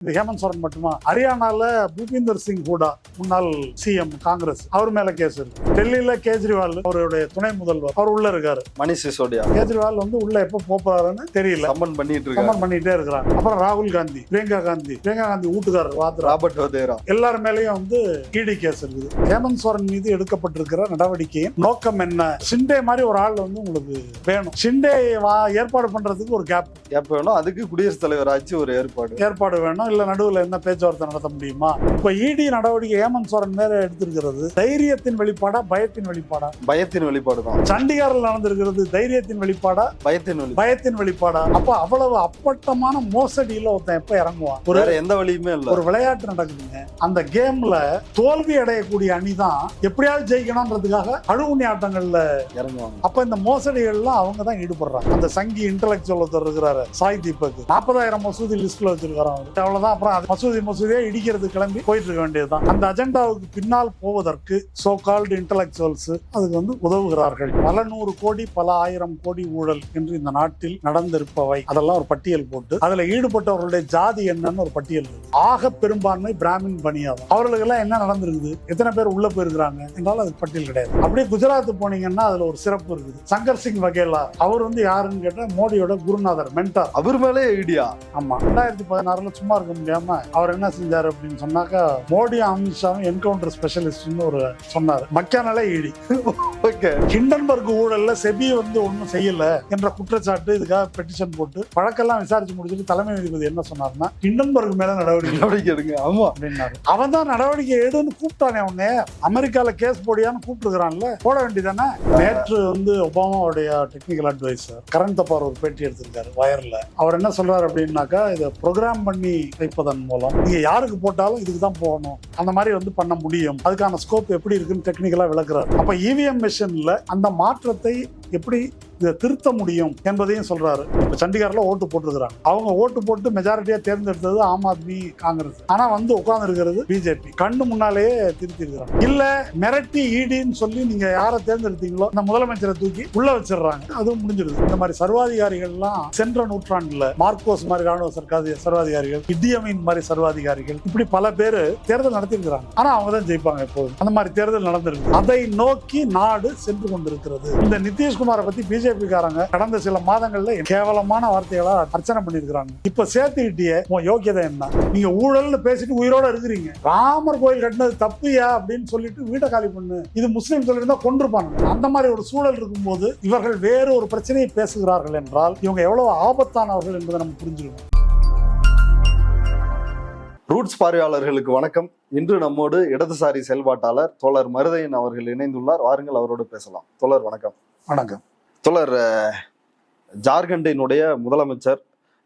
இது ஹேமந்த் சோரன் மட்டுமா? ஹரியானால பூபிந்தர் சிங் ஹூடா, முன்னாள் சிஎம் காங்கிரஸ், அவர் மேல கேஸ் இருக்கு. டெல்லியில கேஜ்ரிவால், அவருடைய துணை முதல்வர், அவர் உள்ள இருக்காரு. மணிஷ் சிசோடியா. கேஜ்ரிவால் வந்து உள்ள எப்ப போறாருன்னு தெரியல, சம்மன் பண்ணிட்டே இருக்கிறாங்க. அப்புறம் ராகுல் காந்தி, பிரியங்கா காந்தி வீட்டுக்காரர் ராபர்ட் வதேரா, எல்லார் மேலேயும் வந்து இடி கேஸ் இருக்குது. ஹேமந்த் சோரன் மீது எடுக்கப்பட்டிருக்கிற நடவடிக்கையின் நோக்கம் என்ன? ஷிண்டே மாதிரி ஒரு ஆள் வந்து உங்களுக்கு வேணும். ஷிண்டே ஏற்பாடு பண்றதுக்கு ஒரு கேப் வேணும். அதுக்கு குடியரசுத் தலைவர் ஆச்சு ஒரு ஏற்பாடு வேணும். இல்ல நடுவில் என்ன பேச்சுவார்த்தை நடத்த முடியுமா? இப்ப இடி நடவடிக்கை ஹேமந்த் சோரன் மேல எடுத்திருக்கிறது தைரியத்தின் வெளிப்பாடா, பயத்தின் வெளிப்பாடா? பயத்தின் வெளிப்பாடு தான். சண்டிகாரில் நடந்திருக்கிறது தைரியத்தின் வெளிப்பாடா, பயத்தின் வெளிப்பாடா? அப்ப அவ்வளவு அப்பட்டமான மோசடியில ஒருத்தன் எப்ப இறங்குவான்? ஒரு எந்த வழியுமே இல்ல. ஒரு விளையாட்டு நடக்குதுங்க, அந்த கேம்ல தோல்வி அடையக்கூடிய அணிதான் எப்படியாவது ஜெயிக்கணும்ன்றதுக்காக அழுகுணி ஆட்டங்கள்ல இறங்குவாங்க. அப்ப இந்த மோசடிகள்லாம் அவங்க தான் ஈடுபடுறாங்க. அந்த சங்கி இன்டலெக்சுவல் ஒருத்தர் இருக்கிறாரு, சாய் தீபக், 40,000 மசூதி லிஸ்ட்ல வச்சிருக்காரு. அவ்வளவுதான். அப்புறம் மசூதியே இடிக்கிறது கிளம்பி போயிட்டு இருக்க வேண்டியதுதான். அந்த அஜெண்டாவுக்கு பின்னால் போவதற்கு சோ கால்டு இன்டலெக்சுவல்ஸ் அதுக்கு வந்து உதவுகிறார்கள். பல 100 கோடி, பல 1000 கோடி ஊழல் என்று இந்த நாட்டில் நடந்திருப்பவை, அதெல்லாம் ஒரு பட்டியல் போட்டு அதுல ஈடுபட்டவர்களுடைய ஜாதி என்னன்னு ஒரு பட்டியல் இருக்கு. ஆக பெரும்பான்மை பிராமின் பனியாதம். அவர்களுக்கு எல்லாம் என்ன நடந்திருக்குது, எத்தனை பேர் உள்ள போயிருக்கிறாங்க என்றாலும் அதுக்கு பட்டியல் கிடையாது. அப்படியே குஜராத் போனீங்கன்னா அதுல ஒரு சிறப்பு இருக்குது. சங்கர் சிங் வகேலா, அவர் வந்து யாருன்னு கேட்டா மோடியோட குருநாதர், மென்டார். அவர் மேலே ஐடியா. ஆமா, 2016 சும்மா இருக்க முடியாம அவர் என்ன செஞ்சாரு அப்படின்னு சொன்னாக்கா, மோடியும் அமித்ஷாவும் என்கவுண்டர் ஸ்பெஷலிஸ்ட்னு ஒரு சொன்னாரு. மக்கானாலே இடி. ஹிண்டன்பர்க் ஊழல்ல செபி வந்து ஒன்னும் செய்யல என்ற குற்றச்சாட்டு, இதுக்காக பெட்டிஷன் போட்டு வழக்கெல்லாம் விசாரிச்சு முடிச்சுட்டு தலைமை நீதிபதி என்ன சொன்னாருன்னா, ஹிண்டன்பர்க் மேல நடவடிக்கை எடுங்க. ஆமா அப்படின்னாரு. அவன் தான் நடவடிக்கை எடுன்னு கூப்பிட்டானே. உடனே அமெரிக்கால கேஸ் போடியான்னு கூப்பிட்டுருக்கான்ல, போட வேண்டியதானே. நேற்று வந்து ஒபாமாவுடைய டெக்னிக்கல் அட்வைசர் கரண் தப்பார் ஒரு பேட்டி எடுத்திருக்காரு வயர்ல. அவர் என்ன சொல்றாரு அப்படின்னாக்கா, இதை ப்ரோக்ராம் பண்ணி வைப்பதன் மூலம் நீங்க யாருக்கு போட்டாலும் இதுக்கு தான் போகணும், அந்த மாதிரி வந்து பண்ண முடியும், அதுக்கான ஸ்கோப் எப்படி இருக்குன்னு டெக்னிக்கலா விளக்குறாரு. அப்ப இவிஎம் மிஷின்ல அந்த மாற்றத்தை எப்படி இதை திருத்த முடியும் என்பதையும் சொல்றாரு. இப்ப சண்டிகார்ல ஓட்டு போட்டுருக்காங்க. அவங்க ஓட்டு போட்டு மெஜாரிட்டியா தேர்ந்தெடுத்தது ஆம் ஆத்மி, காங்கிரஸ். ஆனா வந்து உட்கார்ந்து இருக்கிறது பிஜேபி. கண்ணு முன்னாலேயே திருத்தி இருக்கிறாங்க. இல்ல மிரட்டி ஈடின்னு சொல்லி நீங்க யாரை தேர்ந்தெடுத்தீங்களோ அந்த முதலமைச்சரை தூக்கி உள்ள வச்சிடறாங்க. அதுவும் முடிஞ்சிருது. இந்த மாதிரி சர்வாதிகாரிகள் எல்லாம் சென்ற நூற்றாண்டுல மார்க்கோஸ் மாதிரி ராணுவ சர்வாதிகாரிகள், இடியமின் மாதிரி சர்வாதிகாரிகள், இப்படி பல பேர் தேர்தல் நடத்திருக்கிறாங்க. ஆனா அவங்க தான் ஜெயிப்பாங்க எப்போதும். அந்த மாதிரி தேர்தல் நடந்திருக்கு. அதை நோக்கி நாடு சென்று கொண்டிருக்கிறது. இந்த நிதிஷ்குமாரை பத்தி பிஜேபி காரங்க கடந்த சில மாதங்கள்ல கேவலமான வார்த்தைகளா அர்ச்சனை பண்ணிருக்காங்க. இப்ப சேர்த்துக்கிட்டியே யோக்கியதை என்ன? நீங்க ஊழல்னு பேசிட்டு உயிரோட இருக்கிறீங்க. ராமர் கோயில் கட்டினது தப்புயா அப்படின்னு சொல்லிட்டு வீட்டை காலி பண்ணு, இது முஸ்லீம் சொல்லியிருந்தா கொன்றுப்பாங்க. அந்த மாதிரி ஒரு சூழல் இருக்கும்போது இவர்கள் வேறு ஒரு பிரச்சனையை பேசுகிறார்கள் என்றால் இவங்க எவ்வளவு ஆபத்தானவர்கள் என்பதை நம்ம புரிஞ்சுக்கணும். ரூட்ஸ் பார்வையாளர்களுக்கு வணக்கம். இன்று நம்மோடு இடதுசாரி செயல்பாட்டாளர் தோழர் மருதையன் அவர்கள் இணைந்துள்ளார். வாருங்கள் அவரோடு பேசலாம். தோழர் வணக்கம். வணக்கம். தோழர், ஜார்க்கண்டினுடைய முதலமைச்சர்,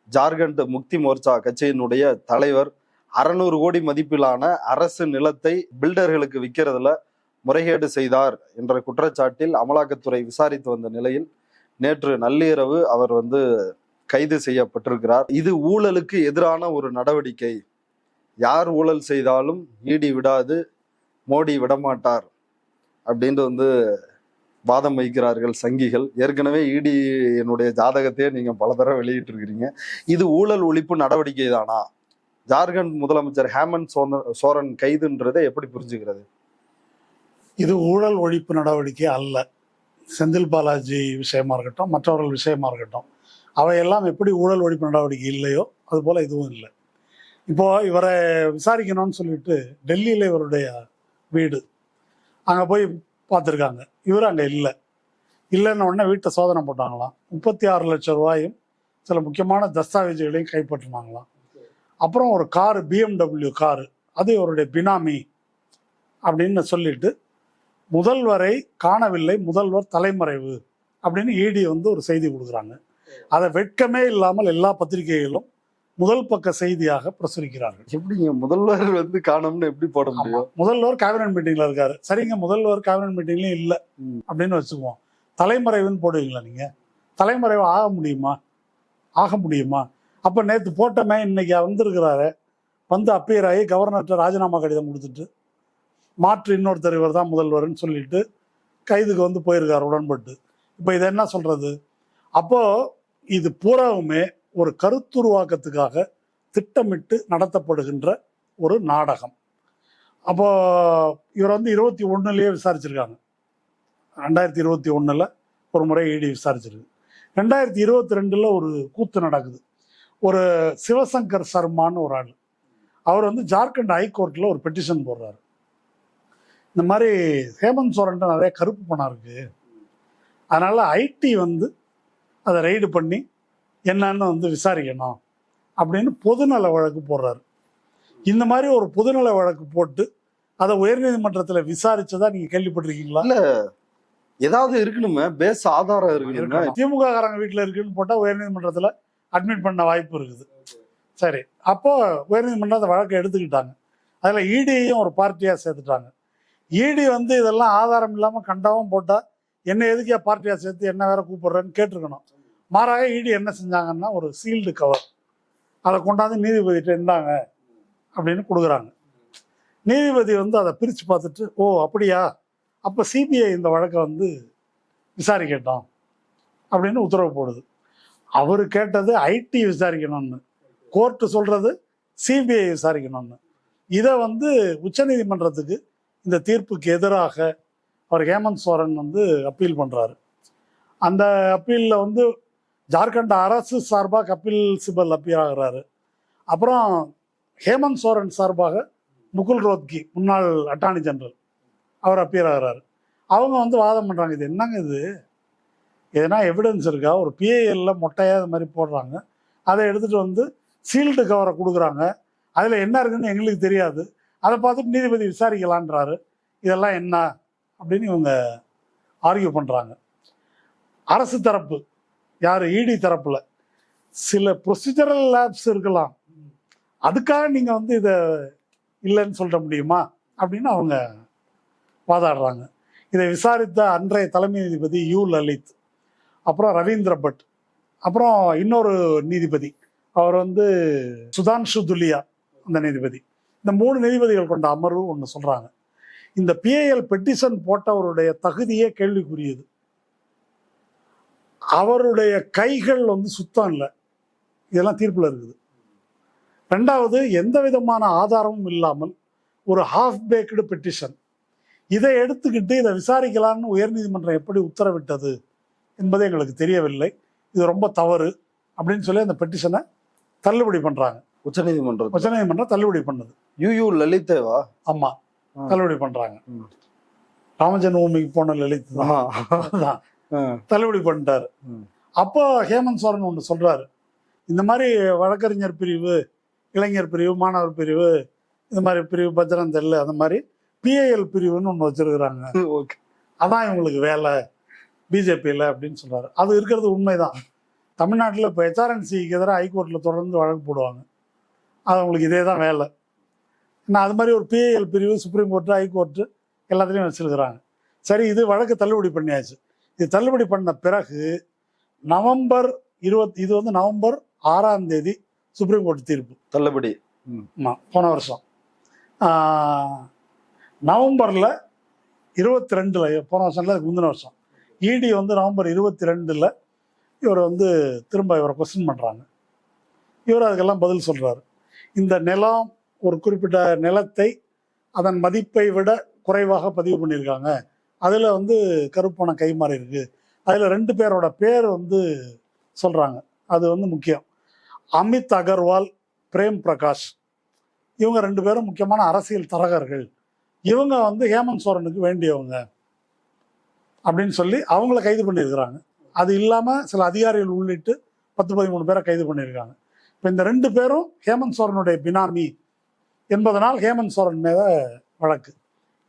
ஜார்க்கண்ட் முக்தி மோர்ச்சா கட்சியினுடைய தலைவர் 600 கோடி மதிப்பிலான அரசு நிலத்தை பில்டர்களுக்கு விற்கிறதுல முறைகேடு செய்தார் என்ற குற்றச்சாட்டில் அமலாக்கத்துறை விசாரித்து வந்த நிலையில் நேற்று நள்ளிரவு அவர் வந்து கைது செய்யப்பட்டிருக்கிறார். இது ஊழலுக்கு எதிரான ஒரு நடவடிக்கை. யார் ஊழல் செய்தாலும் ஈடி விடாது, மோடி விடமாட்டார் அப்படின்ட்டு வந்து வாதம் வைக்கிறார்கள் சங்கிகள். ஏற்கனவே இடி என்னுடைய ஜாதகத்தையே நீங்க பல தடவை வெளியிட்டு இருக்கிறீங்க. இது ஊழல் ஒழிப்பு நடவடிக்கை தானா? ஜார்க்கண்ட் முதலமைச்சர் ஹேமந்த் சோரன் கைதுன்றதை எப்படி புரிஞ்சுக்கிறது? இது ஊழல் ஒழிப்பு நடவடிக்கை அல்ல. செந்தில் பாலாஜி விஷயமா இருக்கட்டும், மற்றவர்கள் விஷயமா இருக்கட்டும், அவையெல்லாம் எப்படி ஊழல் ஒழிப்பு நடவடிக்கை இல்லையோ அது போல இதுவும் இல்லை. இப்போ இவரை விசாரிக்கணும்னு சொல்லிட்டு டெல்லியில இவருடைய வீடு, அங்க போய் பார்த்துருக்காங்க. இவர் அங்கே இல்லைன்னு உடனே வீட்டை சோதனை போட்டாங்களாம். 36 லட்சம் ரூபாயும் சில முக்கியமான தஸ்தாவேஜுகளையும் கைப்பற்றினாங்களாம். அப்புறம் ஒரு காரு, BMW காரு, அது இவருடைய பினாமி அப்படின்னு சொல்லிட்டு முதல்வரை காணவில்லை, முதல்வர் தலைமறைவு அப்படின்னு இடி வந்து ஒரு செய்தி கொடுக்குறாங்க. அதை வெட்கமே இல்லாமல் எல்லா பத்திரிகைகளும் முதல் பக்க செய்தியாக பிரசுரிக்கிறார்கள். எப்படிங்க முதல்வர் வந்து காணும்னு எப்படி போட முடியும்? முதல்வர் கேபினட் மீட்டிங்ல இருக்காரு. சரிங்க, முதல்வர் கேபினட் மீட்டிங்லயும் இல்லை அப்படின்னு வச்சுக்குவோம். தலைமறைவுன்னு போடுவீங்களா நீங்க? தலைமறைவு ஆக முடியுமா? அப்ப நேற்று போட்டமே இன்னைக்கு வந்திருக்கிறாரு, வந்து அப்பியர் ஆகி கவர்னர்கிட்ட ராஜினாமா கடிதம் கொடுத்துட்டு மாற்று இன்னொருத்தர் இவர் தான் முதல்வர்னு சொல்லிட்டு கைதுக்கு வந்து போயிருக்காரு உடன்பட்டு. இப்போ இதை என்ன சொல்றது? அப்போ இது பூராவுமே ஒரு கருத்துருவாக்கத்துக்காக திட்டமிட்டு நடத்தப்படுகின்ற ஒரு நாடகம். அப்போ இவர் வந்து 21 விசாரிச்சிருக்காங்க. 2021 ஒரு முறை இடி விசாரிச்சிருக்கு. 2022 ஒரு கூத்து நடக்குது. ஒரு சிவசங்கர் சர்மான்னு ஒரு ஆள், அவர் வந்து ஜார்க்கண்ட் ஹைகோர்ட்ல ஒரு பெட்டிஷன் போடுறாரு. இந்த மாதிரி ஹேமந்த் சோரன் நிறைய கருப்பு பணம் இருக்கு, அதனால ஐடி வந்து அதை ரெய்டு பண்ணி என்னன்னு வந்து விசாரிக்கணும் அப்படின்னு பொதுநல வழக்கு போடுறாரு. இந்த மாதிரி ஒரு பொதுநல வழக்கு போட்டு அதை உயர்நீதிமன்றத்தில் விசாரிச்சதா நீங்க கேள்விப்பட்டிருக்கீங்களா? இல்ல, ஏதாவது இருக்கணுமே, பேஸ் ஆதாரம் இருக்கணுமே. திமுக காரங்க வீட்டுல இருக்குன்னு போட்டா உயர்நீதிமன்றத்துல அட்மிட் பண்ண வாய்ப்பு இருக்குது. சரி, அப்போ உயர்நீதிமன்றம் அந்த வழக்கை எடுத்துக்கிட்டாங்க. அதுல இடியையும் ஒரு பார்ட்டியா சேர்த்துட்டாங்க. இடி வந்து இதெல்லாம் ஆதாரம் இல்லாம கண்டவும் போட்டா என்ன எதுக்கே பார்ட்டியா சேர்த்து என்ன வேற கூப்பிடுறேன்னு கேட்டிருக்கணும். மாறாக இடி என்ன செஞ்சாங்கன்னா ஒரு சீல்டு கவர் அதை கொண்டாந்து நீதிபதிட்ட இருந்தாங்க அப்படின்னு கொடுக்குறாங்க. நீதிபதி வந்து அதை பிரித்து பார்த்துட்டு, ஓ அப்படியா, அப்போ சிபிஐ இந்த வழக்கை வந்து விசாரிக்கட்டும் அப்படின்னு உத்தரவு போடுது. அவர் கேட்டது ஐடி விசாரிக்கணும்னு, கோர்ட்டு சொல்றது சிபிஐ விசாரிக்கணும்னு. இதை வந்து உச்சநீதிமன்றத்துக்கு இந்த தீர்ப்புக்கு எதிராக அவர் ஹேமந்த் சோரன் வந்து அப்பீல் பண்றாரு. அந்த அப்பீலில் வந்து ஜார்க்கண்ட் அரசு சார்பாக கபில் சிபல் அப்பீல் ஆகிறாரு. அப்புறம் ஹேமந்த் சோரன் சார்பாக முகுல் ரோத்கி முன்னாள் அட்டார்னி ஜெனரல் அவர் அப்பீல் ஆகிறாரு. அவங்க வந்து வாதம் பண்றாங்க, இது என்னங்க இது, எதனா எவிடன்ஸ் இருக்கா? ஒரு பிஏஎல்ல மொட்டையா இது மாதிரி போடுறாங்க, அதை எடுத்துட்டு வந்து சீல்டு கவரை கொடுக்குறாங்க, அதில் என்ன இருக்குன்னு எங்களுக்கு தெரியாது, அதை பார்த்துட்டு நீதிபதி விசாரிக்கலான்றாரு, இதெல்லாம் என்ன அப்படின்னு இவங்க ஆர்கியூ பண்ணுறாங்க. அரசு தரப்பு யார், இடி தரப்புல சில ப்ரொசீஜரல் லேப்ஸ் இருக்கலாம், அதுக்காக நீங்கள் வந்து இதை இல்லைன்னு சொல்ல முடியுமா அப்படின்னு அவங்க வாதாடுறாங்க. இதை விசாரித்த அன்றைய தலைமை நீதிபதி யூ லலித், அப்புறம் ரவீந்திர பட், அப்புறம் இன்னொரு நீதிபதி அவர் வந்து சுதான்ஷு துலியா, அந்த நீதிபதி, இந்த 3 நீதிபதிகள் கொண்ட அமர்வு ஒன்று சொல்றாங்க, இந்த பிஏஎல் பெட்டிஷன் போட்டவருடைய தகுதியே கேள்விக்குரியது, அவருடைய கைகள் வந்து சுத்தம் இல்லை, இதெல்லாம் தீர்ப்புல இருக்குது. 2வது, எந்த விதமான ஆதாரமும் இல்லாமல் ஒரு ஹாஃப் பேக்டு பெட்டிஷன், இதை எடுத்துக்கிட்டு இதை விசாரிக்கலாம்னு உயர்நீதிமன்றம் எப்படி உத்தரவிட்டது என்பது எங்களுக்கு தெரியவில்லை, இது ரொம்ப தவறு அப்படின்னு சொல்லி அந்த பெட்டிஷனை தள்ளுபடி பண்றாங்க. உச்சநீதிமன்றம் தள்ளுபடி பண்ணது. யூ லலிதேவா? ஆமா, தள்ளுபடி பண்றாங்க. ராமஜென்மபூமிக்கு போன லலித் தான் தள்ளுபடி பண்ணிட்டாரு. அப்போ ஹேமந்த் சோரன் ஒன்று சொல்றாரு, இந்த மாதிரி வழக்கறிஞர் பிரிவு, இளைஞர் பிரிவு, மாணவர் பிரிவு, இந்த மாதிரி பிரிவு, பஜ்ரங் தள், அந்த மாதிரி பிஏஎல் பிரிவுன்னு ஒன்று வச்சிருக்கிறாங்க, அதான் இவங்களுக்கு வேலை பிஜேபியில் அப்படின்னு சொல்றாரு. அது இருக்கிறது உண்மைதான். தமிழ்நாட்டில் இப்போ ஹெச்ஆர்என்சிக்கு எதிராக ஹைகோர்ட்டில் தொடர்ந்து வழக்கு போடுவாங்க, அது அவங்களுக்கு இதே தான் வேலை. நான் அது மாதிரி ஒரு பிஏஎல் பிரிவு சுப்ரீம் கோர்ட்டு, ஹைகோர்ட்டு எல்லாத்துலேயும் வச்சிருக்கிறாங்க. சரி, இது வழக்கு தள்ளுபடி பண்ணியாச்சு. இது தள்ளுபடி பண்ண பிறகு நவம்பர் 6 சுப்ரீம் கோர்ட் தீர்ப்பு தள்ளுபடி. போன வருஷம் நவம்பரில் 22, போன வருஷம் இல்லை, முந்தின வருஷம் இடி வந்து நவம்பர் 22 இவர் வந்து திரும்ப இவரை கொஸ்டின் பண்ணுறாங்க. இவர் அதுக்கெல்லாம் பதில் சொல்கிறாரு. இந்த நிலம், ஒரு குறிப்பிட்ட நிலத்தை அதன் மதிப்பை விட குறைவாக பதிவு பண்ணியிருக்காங்க, அதில் வந்து கருப்பணம் கைமாறி இருக்கு, அதில் 2 பேரோட பேர் வந்து சொல்கிறாங்க, அது வந்து முக்கியம். அமித் அகர்வால், பிரேம் பிரகாஷ், இவங்க 2 பேரும் முக்கியமான அரசியல் தரகர்கள், இவங்க வந்து ஹேமந்த் சோரனுக்கு வேண்டியவங்க அப்படின்னு சொல்லி அவங்கள கைது பண்ணியிருக்கிறாங்க. அது இல்லாமல் சில அதிகாரிகள் உள்ளிட்டு 10-13 பேரை கைது பண்ணியிருக்காங்க. இப்போ இந்த 2 பேரும் ஹேமந்த் சோரனுடைய பினாமி என்பதனால் ஹேமந்த் சோரன் மேல வழக்கு,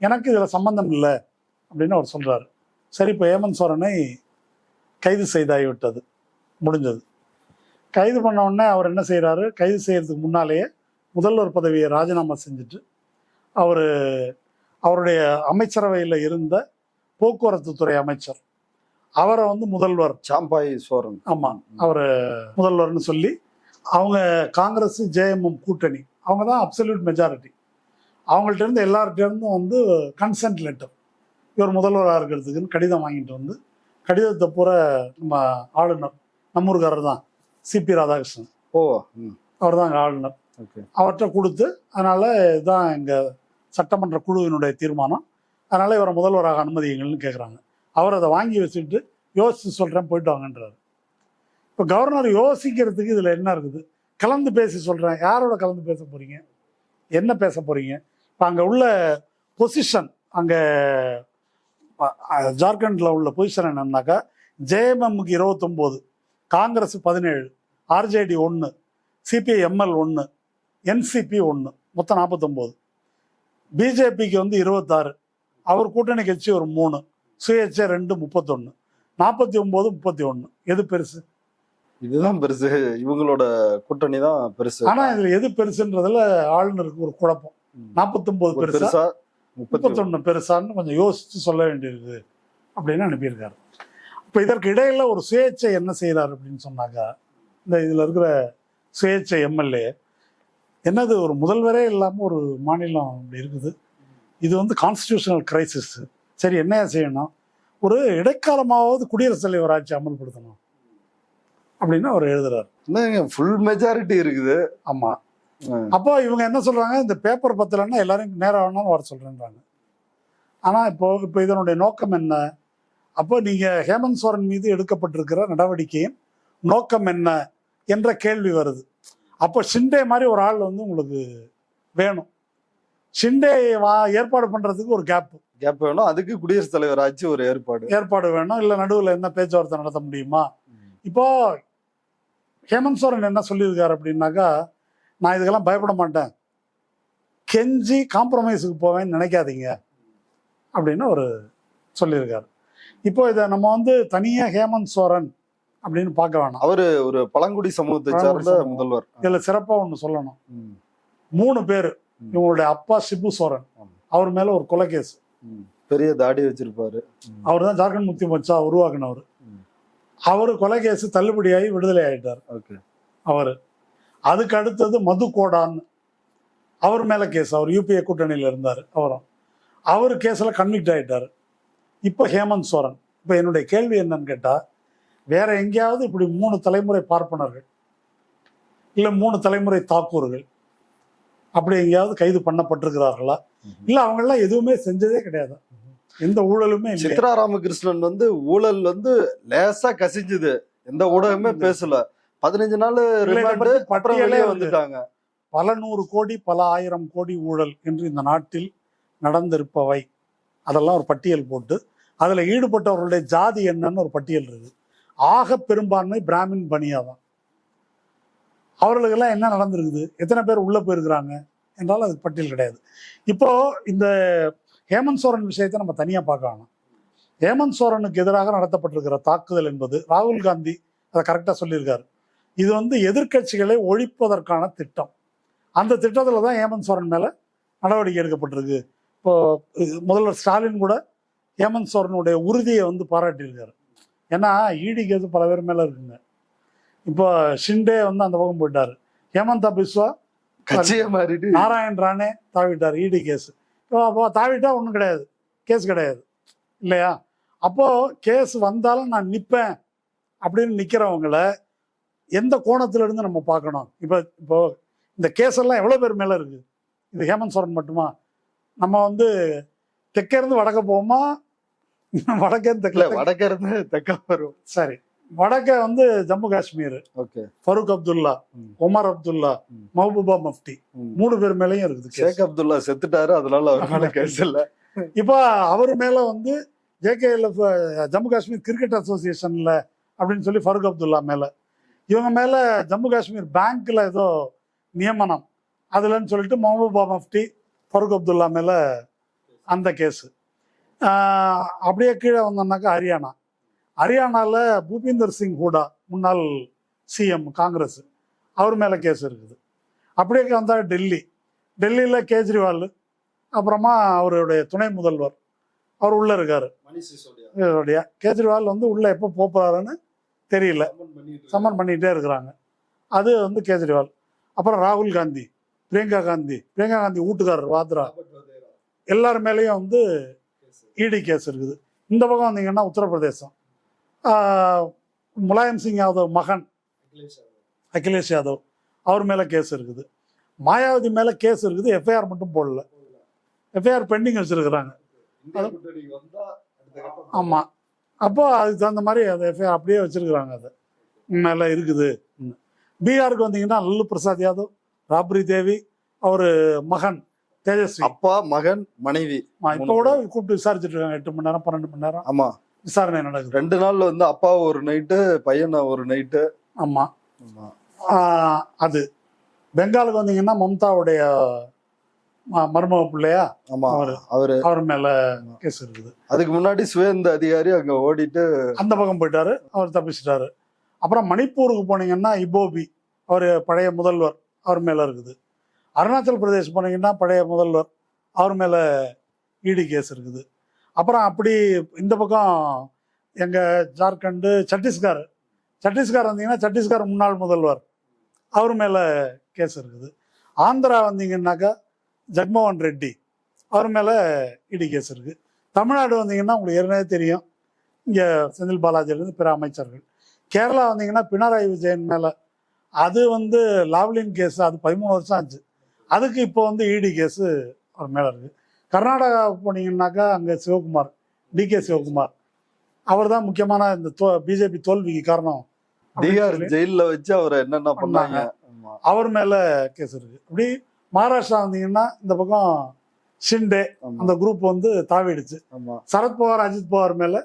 எனக்கு இதில் சம்பந்தம் இல்லை அப்படின்னு அவர் சொல்றாரு. சரி, இப்போ ஹேமந்த் சோரனை கைது செய்தாகிவிட்டது, முடிஞ்சது. கைது பண்ண உடனே அவர் என்ன செய்கிறாரு, கைது செய்யறதுக்கு முன்னாலேயே முதல்வர் பதவியை ராஜினாமா செஞ்சுட்டு அவருடைய அமைச்சரவையில் இருந்த போக்குவரத்து துறை அமைச்சர், அவரை வந்து முதல்வர் சாம்பாய் சோரன், ஆமாம், அவர் முதல்வர்னு சொல்லி, அவங்க காங்கிரஸ் ஜேஎம்எம் கூட்டணி, அவங்க தான் அப்சல்யூட் மெஜாரிட்டி, அவங்கள்ட்ட இருந்து எல்லார்கிட்ட இருந்தும் வந்து கன்சென்ட் லெட்டர், இவர் முதல்வராக இருக்கிறதுக்குன்னு கடிதம் வாங்கிட்டு வந்து, கடிதத்தை பூரா நம்ம ஆளுநர், நம்மூர்காரர் தான், சிபி ராதாகிருஷ்ணன், அவர் தான் அங்கே ஆளுநர், ஓகே. அவர்கிட்ட கொடுத்து, அதனால இதுதான் எங்கள் சட்டமன்ற குழுவினுடைய தீர்மானம், அதனால இவரை முதல்வராக அனுமதிங்கள்னு கேட்குறாங்க. அவர் அதை வாங்கி வச்சுட்டு யோசிச்சு சொல்கிறேன் போயிட்டு வாங்கன்றார். இப்போ கவர்னர் யோசிக்கிறதுக்கு இதில் என்ன இருக்குது? கலந்து பேசி சொல்கிறேன். யாரோட கலந்து பேச போகிறீங்க? என்ன பேச போகிறீங்க? இப்போ அங்கே உள்ள பொசிஷன், அங்கே ஜார்க்கண்டில் உள்ள பொசிஷன் என்னன்னாக்கா, ஜேஎம்எம்முக்கு 29, காங்கிரஸ் 17, ஆர்ஜேடி 1, சிபிஐஎம்எல் 1, என்சிபி 1, மொத்தம் 49. பிஜேபிக்கு வந்து 26, அவர் கூட்டணி கட்சி ஒரு 3, சுயேட்சை 2, 31, 49, 31. எது பெருசு? இதுதான் பெருசு. இவங்களோட கூட்டணி தான் பெருசு. ஆனா இதுல எது பெருசுன்றதுல ஆளுநருக்கு ஒரு குழப்பம். 49 பெருசா 31 பெருசான்னு கொஞ்சம் யோசிச்சு சொல்ல வேண்டியிருக்கு அப்படின்னு அனுப்பியிருக்காரு. இப்போ இதற்கு இடையில ஒரு சுயேட்சை என்ன செய்யறாரு அப்படின்னு சொன்னாக்கா, இந்த இதுல இருக்கிற சுயேட்சை எம்எல்ஏ என்னது, ஒரு முதல்வரே இல்லாமல் ஒரு மாநிலம் அப்படி இருக்குது, இது வந்து கான்ஸ்டிடியூஷனல் கிரைசிஸ். சரி, என்ன செய்யணும்? ஒரு இடைக்காலமாவது குடியரசுத் தலைவர் ஆட்சி அமல்படுத்தணும் அப்படின்னு அவர் எழுதுறாரு. ஃபுல் மெஜாரிட்டி இருக்குது. ஆமா. அப்போ இவங்க என்ன சொல்றாங்க, இந்த பேப்பர் பத்தலன்னா எல்லாரும் நேரம் வேணாலும் வர சொல்றேன்றாங்க. ஆனா இப்போ இதனுடைய நோக்கம் என்ன? அப்போ நீங்க ஹேமந்த் சோரன் மீது எடுக்கப்பட்டிருக்கிற நடவடிக்கையின் நோக்கம் என்ன என்ற கேள்வி வருது. அப்போ ஷிண்டே மாதிரி ஒரு ஆள் வந்து உங்களுக்கு வேணும். ஷிண்டே ஏற்பாடு பண்றதுக்கு ஒரு கேப் வேணும். அதுக்கு குடியரசுத் தலைவர் ஆட்சி ஒரு ஏற்பாடு வேணும். இல்லை நடுவில் என்ன பேச்சுவார்த்தை நடத்த முடியுமா? இப்போ ஹேமந்த் சோரன் என்ன சொல்லியிருக்காரு அப்படின்னாக்கா, நான் இதுக்கெல்லாம் பயப்பட மாட்டேன், கெஞ்சி காம்ப்ரமைஸுக்கு போவேன்னு நினைக்காதீங்க அப்படின்னு அவர் சொல்லியிருக்காரு. இப்போ இதை நம்ம வந்து தனியாக ஹேமந்த் சோரன் அப்படின்னு பார்க்க வேணாம். அவரு ஒரு பழங்குடி சமூகத்தை சார்ந்த முதல்வர். இதுல சிறப்பா ஒண்ணு சொல்லணும். 3 பேர், இவங்களுடைய அப்பா சிபு சோரன், அவர் மேல ஒரு கொலை கேஸ், பெரிய தாடி வச்சிருப்பாரு, அவர் தான் ஜார்க்கண்ட் முக்தி மோர்ச்சா உருவாக்குனவர். அவரு கொலை கேஸ் தள்ளுபடியாகி விடுதலை ஆயிட்டார் அவரு. அதுக்கு அடுத்தது மது கோடான்னு அவர் மேல கேஸ், அவர் யூபிஏ கூட்டணியில இருந்தார். அவர் கேஸ்ல கன்விக்ட் ஆயிட்டாரு. இப்போ ஹேமந்த் சோரன். இப்போ என்னுடைய கேள்வி என்னன்னு கேட்டா, வேற எங்கேயாவது இப்படி 3 தலைமுறை பார்ப்பனர்கள் இல்ல 3 தலைமுறை தாக்கூர்கள் அப்படி எங்கேயாவது கைது பண்ணப்பட்டிருக்கிறார்களா? இல்ல அவங்கெல்லாம் எதுவுமே செஞ்சதே கிடையாது, எந்த ஊழலுமே. சித்ரா ராமகிருஷ்ணன் வந்து ஊழல் வந்து லேசா கசிஞ்சுது, எந்த ஊடகமே பேசல. 15 நாள் பட்டியலே வந்துட்டாங்க. பல 100 கோடி பல 1000 கோடி ஊழல் என்று இந்த நாட்டில் நடந்திருப்பவை, அதெல்லாம் ஒரு பட்டியல் போட்டு அதுல ஈடுபட்டவர்களுடைய ஜாதி என்னன்னு ஒரு பட்டியல் இருக்கு. ஆக பெரும்பான்மை பிராமின் பனியா தான். அவர்களுக்கெல்லாம் என்ன நடந்திருக்குது, எத்தனை பேர் உள்ள போயிருக்கிறாங்க என்றால் அதுக்கு பட்டியல் கிடையாது. இப்போ இந்த ஹேமந்த் சோரன் விஷயத்தை நம்ம தனியா பார்க்க வேணாம். ஹேமந்த் சோரனுக்கு எதிராக நடத்தப்பட்டிருக்கிற தாக்குதல் என்பது, ராகுல் காந்தி அதை கரெக்டா சொல்லியிருக்காரு, இது வந்து எதிர்கட்சிகளை ஒழிப்பதற்கான திட்டம். அந்த திட்டத்துல தான் ஹேமந்த் சோரன் மேல நடவடிக்கை எடுக்கப்பட்டிருக்கு. இப்போ முதல்வர் ஸ்டாலின் கூட ஹேமந்த் சோரனுடைய உறுதியை வந்து பாராட்டியிருக்காரு. ஏன்னா இடி கேஸ் பல பேர் மேல இருக்குங்க. இப்போ ஷிண்டே வந்து அந்த பக்கம் போயிட்டாரு, ஹேமந்தா பிஸ்வா கட்சியை மாறிட்டு நாராயண் ராணே தாவிட்டார் இடி கேஸ். அப்போ தாவிட்டா ஒன்றும் கிடையாது, கேஸ் கிடையாது இல்லையா? அப்போ கேஸ் வந்தாலும் நான் நிற்பேன் அப்படின்னு நிற்கிறவங்கள எந்த கோணத்துல இருந்து நம்ம பார்க்கணும்? இப்போ இந்த கேஸ் எல்லாம் எவ்வளோ பேர் மேலே இருக்கு? இது ஹேமந்த் சோரன் மட்டுமா? நம்ம வந்து தெற்கே இருந்து வடக்க போவோமா, வடக்கே வடக்கிருந்து தெற்க வரும். சரி, வடக்க வந்து ஜம்மு காஷ்மீர், ஃபருக் அப்துல்லா, ஒமர் அப்துல்லா, மஹபூபா மஃப்டி 3 பேர் மேலேயும் இருக்குது. ஷேக் அப்துல்லா செத்துட்டாரு, அதனால கேஸ் இல்லை. இப்போ அவர் மேல வந்து JKLF ஜம்மு காஷ்மீர் கிரிக்கெட் அசோசியேஷன்ல அப்படின்னு சொல்லி ஃபருக் அப்துல்லா மேல, இவங்க மேல ஜம்மு காஷ்மீர் பேங்க்ல ஏதோ நியமனம் அதுலன்னு சொல்லிட்டு மஹபூபா மஃப்டி ஃபருக் அப்துல்லா மேல அந்த கேஸு. அப்படியே கீழே வந்தோம்னாக்கா ஹரியானாவில் பூபிந்தர் சிங் ஹூடா, முன்னாள் சிஎம் காங்கிரஸ், அவர் மேலே கேஸ் இருக்குது. அப்படியே வந்தால் டெல்லியில் கேஜ்ரிவால், அப்புறமா அவருடைய துணை முதல்வர் அவர் உள்ளே இருக்கார். கேஜ்ரிவால் வந்து உள்ளே எப்போ போகிறாருன்னு தெரியல, சம்மன் பண்ணிகிட்டே இருக்கிறாங்க. அது வந்து கேஜ்ரிவால். அப்புறம் ராகுல் காந்தி, பிரியங்கா காந்தி வீட்டுக்காரர் வாத்ரா, எல்லார் மேலேயும் வந்து இடி கேஸ் இருக்குது. இந்த பக்கம் வந்தீங்கன்னா உத்தரப்பிரதேசம், முலாயம் சிங் யாதவ் மகன் அகிலேஷ் யாதவ், அவர் மேலே கேஸ் இருக்குது. மாயாவதி மேல கேஸ் இருக்குது, எஃப்ஐஆர் மட்டும் போடல, எஃப்ஐஆர் பெண்டிங் வச்சிருக்கிறாங்க. ஆமா, அப்போ அதுக்கு தகுந்த மாதிரி அந்த எஃப்ஐஆர் அப்படியே வச்சிருக்கிறாங்க. அது மேல இருக்குது. பீகாருக்கு வந்தீங்கன்னா லல்லு பிரசாத் யாதவ், ராப்ரி தேவி, அவரு மகன் தேஜஸ்வி, அப்பா மகன் மனைவி இப்ப கூட கூப்பிட்டு விசாரிச்சுட்டு இருக்காங்க. 8 மணி நேரம் 12 மணி நேரம் ஆமா விசாரணை நடக்குது. 2 நாள்ல வந்து அப்பா ஒரு நைட்டு, பையன் ஒரு நைட்டு. ஆமா. அது பெங்காலுக்கு வந்தீங்கன்னா மம்தாவுடைய மருமக பிள்ளையா, ஆமா, அவர் மேல கேஸ் இருக்குது. அதுக்கு முன்னாடி சுவேந்த அதிகாரி அங்க ஓடிட்டு அந்த பக்கம் போயிட்டாரு, அவர் தப்பிச்சிட்டாரு. அப்புறம் மணிப்பூருக்கு போனீங்கன்னா இபோபி, அவர் பழைய முதல்வர், அவர் மேல இருக்குது. அருணாச்சல் பிரதேஷ் போனீங்கன்னா பழைய முதல்வர், அவர் மேல இடி கேஸ் இருக்குது. அப்புறம் அப்படி இந்த பக்கம் எங்க ஜார்க்கண்டு, சத்தீஸ்கர் வந்தீங்கன்னா சத்தீஸ்கர் முன்னாள் முதல்வர், அவர் மேல கேஸ் இருக்குது. ஆந்திரா வந்தீங்கன்னாக்கா ஜக்மோகன் ரெட்டி, அவர் மேல இடி கேஸ் இருக்கு. தமிழ்நாடு வந்தீங்கன்னா உங்களுக்கு ஏற்கனவே தெரியும், இங்க செந்தில் பாலாஜியிலிருந்து பிற அமைச்சர்கள். கேரளா வந்தீங்கன்னா பினராயி விஜயன் மேல, அது வந்து லாவ்லின் கேஸ், அது 13 வருஷம் ஆச்சு. அதுக்கு இப்போ வந்து இடி கேஸ் அவர் மேல இருக்கு. கர்நாடகா போனீங்கன்னாக்கா அங்க சிவகுமார், டிகே சிவகுமார், அவர் தான் முக்கியமான இந்த பிஜேபி தோல்விக்கு காரணம். பீகார் ஜெயில வச்சு அவரை என்னென்ன பண்ணாங்க, அவர் மேல கேஸ் இருக்கு. அப்படி மகாராஷ்டிரா வந்தீங்கன்னா இந்த பக்கம் ஷிண்டே, அந்த குரூப் வந்து தாவிடுச்சு. சரத்பவார், அஜித் பவார் மேல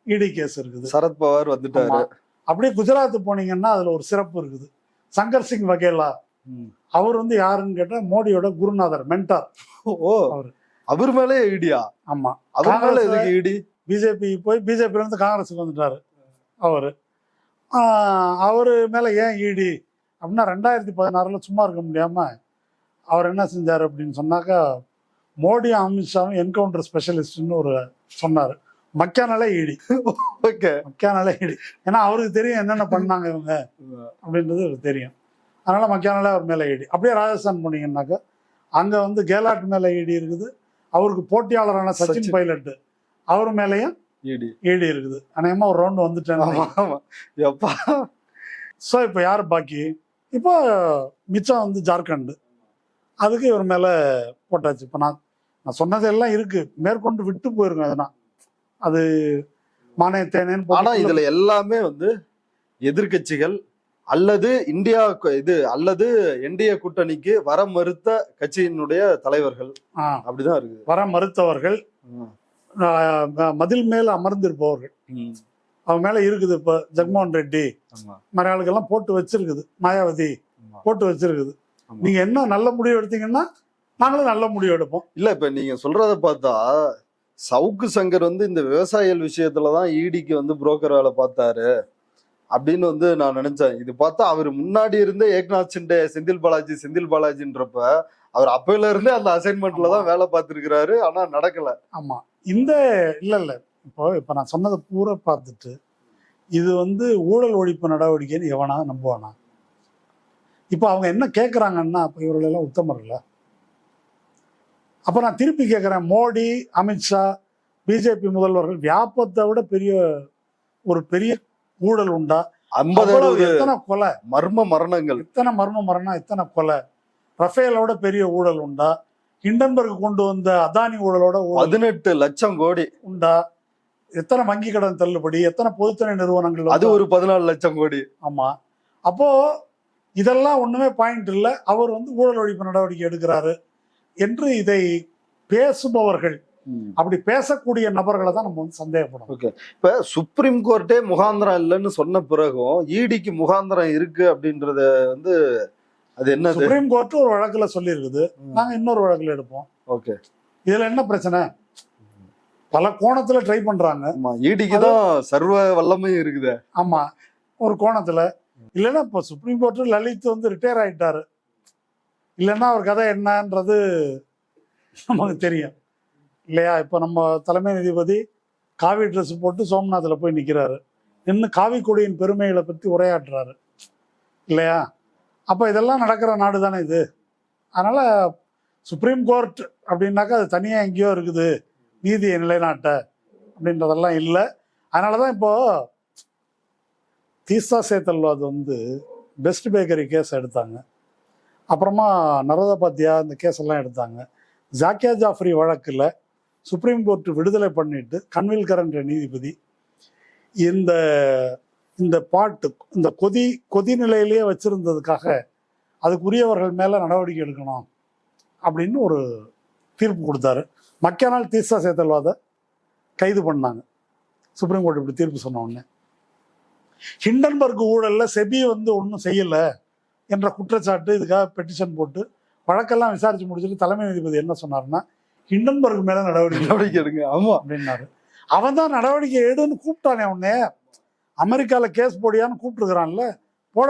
இடி கேஸ் இருக்குது. சரத்பவார் வந்துட்டாரு. அப்படியே குஜராத் போனீங்கன்னா அதுல ஒரு சிறப்பு இருக்குது. சங்கர் சிங் வகேலா, அவர் வந்து யாருன்னு கேட்டா மோடியோட குருநாதர், மென்டார். அவர் மேலே ஐடியா. ஆமா, அவர் மேல எதுக்கு இடி? பிஜேபி போய் பிஜேபியில இருந்து காங்கிரஸுக்கு வந்துட்டாரு அவரு மேல ஏன் இடி அப்படின்னா, 2016 சும்மா இருக்க முடியாம அவர் என்ன செஞ்சாரு அப்படின்னு சொன்னாக்கா, மோடியும் அமித்ஷாவும் என்கவுண்டர் ஸ்பெஷலிஸ்ட்னு ஒரு சொன்னாரு. மக்கானாலே இடி. மக்கானாலே இடி, ஏன்னா அவருக்கு தெரியும் என்னென்ன பண்ணாங்க இவங்க அப்படின்றது அவருக்கு தெரியும். அதனால மக்கானாலே அவர் மேல இடி. அப்படியே ராஜஸ்தான் போனீங்கன்னாக்கா அங்க வந்து கேலாட் மேல இடி இருக்குது. அவருக்கு போட்டியாளரான சச்சின் பைலட், அவர் மேலேயும் இடி இருக்குது. அநேகமா ஒரு ரவுண்ட் வந்துட்டேன். ஸோ இப்போ யார் பாக்கி? இப்போ மிச்சம் வந்து ஜார்க்கண்ட், அதுக்கு இவர் மேல போட்டாச்சு. இப்போ நான் சொன்னது எல்லாம் இருக்கு, மேற்கொண்டு விட்டு போயிருங்க. அதனால் அது மானியத்தேனேன்னு. ஆனா இதுல எல்லாமே வந்து எதிர்கட்சிகள் அல்லது இந்தியா அல்லது என்டிஏ கூட்டணிக்கு வர மறுத்த கட்சியினுடைய தலைவர்கள் அப்படிதான் இருக்கு. வர மறுத்தவர்கள், மதில் மேல அமர்ந்திருப்பவர்கள், அவங்க மேல இருக்குது. இப்ப ஜக்மோகன் ரெட்டி மற்ற ஆளுக்கெல்லாம் போட்டு வச்சிருக்குது, மாயாவதி போட்டு வச்சிருக்குது. நீங்க என்ன நல்ல முடிவு எடுத்தீங்கன்னா நாங்களும் நல்ல முடிவு எடுப்போம். இல்ல இப்ப நீங்க சொல்றத பார்த்தா சவுக்கு சங்கர் வந்து இந்த விவசாயிகள் விஷயத்துலதான் ஈடிக்கு வந்து புரோக்கர் வேலை பார்த்தாரு அப்படின்னு வந்து நான் நினைச்சேன். இது பார்த்தா அவர் முன்னாடி இருந்தே ஏக்நாத் சிண்டே, செந்தில் பாலாஜின்றப்ப அவர் அப்பையில இருந்தே அந்த அசைன்மெண்ட்ல தான் வேலை பார்த்திருக்கிறாரு. ஆனா நடக்கல. ஆமா, இந்த இல்ல இப்போ நான் சொன்னதை பூரா பார்த்துட்டு இது வந்து ஊழல் ஒழிப்பு நடவடிக்கைன்னு எவனா நம்புவானா? இப்போ அவங்க என்ன கேட்குறாங்கன்னா, இப்போ இவர்களெல்லாம் உத்தமர் இல்லை. அப்போ நான் திருப்பி கேட்குறேன், மோடி, அமித்ஷா, பிஜேபி முதல்வர்கள் வியாபத்தை விட பெரிய ஊழல் உண்டா? 50 எத்தனை கொலை, மர்ம மரணங்கள், எத்தனை மர்ம மரணம், எத்தனை கொலை, ரஃபேலோட பெரிய ஊழல் உண்டா? ஹிண்டன்பர்க் கொண்டு வந்த அதானி ஊழலோட 18 லட்சம் கோடி உண்டா? எத்தனை வங்கி கடன் தள்ளுபடி, எத்தனை பொதுத்துறை நிறுவனங்கள், அது ஒரு 14 லட்சம் கோடி. ஆமா, அப்போ இதெல்லாம் ஒண்ணுமே பாயிண்ட் இல்லை. அவர் வந்து ஊழல் ஒழிப்பு நடவடிக்கை எடுக்கிறாரு என்று இதை பேசுபவர்கள், அப்படி பேசக்கூடிய நபர்களை தான் நம்ம வந்து சந்தேகப்படும். ஓகே, இப்ப சுப்ரீம் கோர்ட்டே முகாந்திரம் இல்லைன்னு சொன்ன பிறகும் ஈடிக்கு முகாந்திரம் இருக்கு அப்படின்றத வந்து அது என்ன? சுப்ரீம் கோர்ட் ஒரு வழக்குல சொல்லி இருக்குது, நாங்க இன்னொரு வழக்குல எடுப்போம். ஓகே, இதுல என்ன பிரச்சனை? பல கோணத்துல ட்ரை பண்றாங்க. ஈடிக்கு தான் சர்வ வல்லமையும் இருக்குது. ஆமா, ஒரு கோணத்துல. இல்லைன்னா இப்போ சுப்ரீம் கோர்ட் லலித் வந்து ரிட்டையர் ஆயிட்டாரு, இல்லைன்னா அவர் கதை என்னன்றது நமக்கு தெரியும் இல்லையா? இப்போ நம்ம தலைமை நீதிபதி காவி ட்ரெஸ் போட்டு சோம்நாத்தில் போய் நிற்கிறாரு, இன்னும் காவி கொடியின் பெருமைகளை பற்றி உரையாற்றுறாரு இல்லையா? அப்போ இதெல்லாம் நடக்கிற நாடு தானே இது. அதனால சுப்ரீம் கோர்ட் அப்படின்னாக்கா அது தனியாக எங்கேயோ இருக்குது நீதியை நிலைநாட்ட அப்படின்றதெல்லாம் இல்லை. அதனால தான் இப்போ தீஸ்தா சேத்தல்வாது வந்து பெஸ்ட் பேக்கரி கேஸ் எடுத்தாங்க. அப்புறமா நரோதா பாத்தியா இந்த கேஸ் எல்லாம் எடுத்தாங்க. ஜாக்கியா ஜாஃப்ரி வழக்கில் சுப்ரீம் கோர்ட் விடுதலை பண்ணிட்டு கன்வில்கர் என்ற நீதிபதி இந்த இந்த பாட்டு இந்த கொதி நிலையிலேயே வச்சிருந்ததுக்காக அதுக்குரியவர்கள் மேல நடவடிக்கை எடுக்கணும் அப்படின்னு ஒரு தீர்ப்பு கொடுத்தாரு. மக்கியானால் தீர்சா சேத்தல்வாத கைது பண்ணாங்க. சுப்ரீம் கோர்ட் இப்படி தீர்ப்பு சொன்ன உடனே ஹிண்டன்பர்க் ஊழல்ல செபி வந்து ஒன்றும் செய்யல என்ற குற்றச்சாட்டு இதுக்காக பெட்டிஷன் போட்டு வழக்கெல்லாம் விசாரிச்சு முடிச்சுட்டு தலைமை நீதிபதி என்ன சொன்னாருன்னா, ஹிண்டன்பர்க் மேல நடவடிக்கை எடுங்க ஆமா அப்படின்னாரு. அவன் தான் நடவடிக்கை எடுன்னு கூப்பிட்டானே உடனே. அமெரிக்கால கேஸ் போடியான்னு கூப்பிட்டுருக்கிறான்ல, போட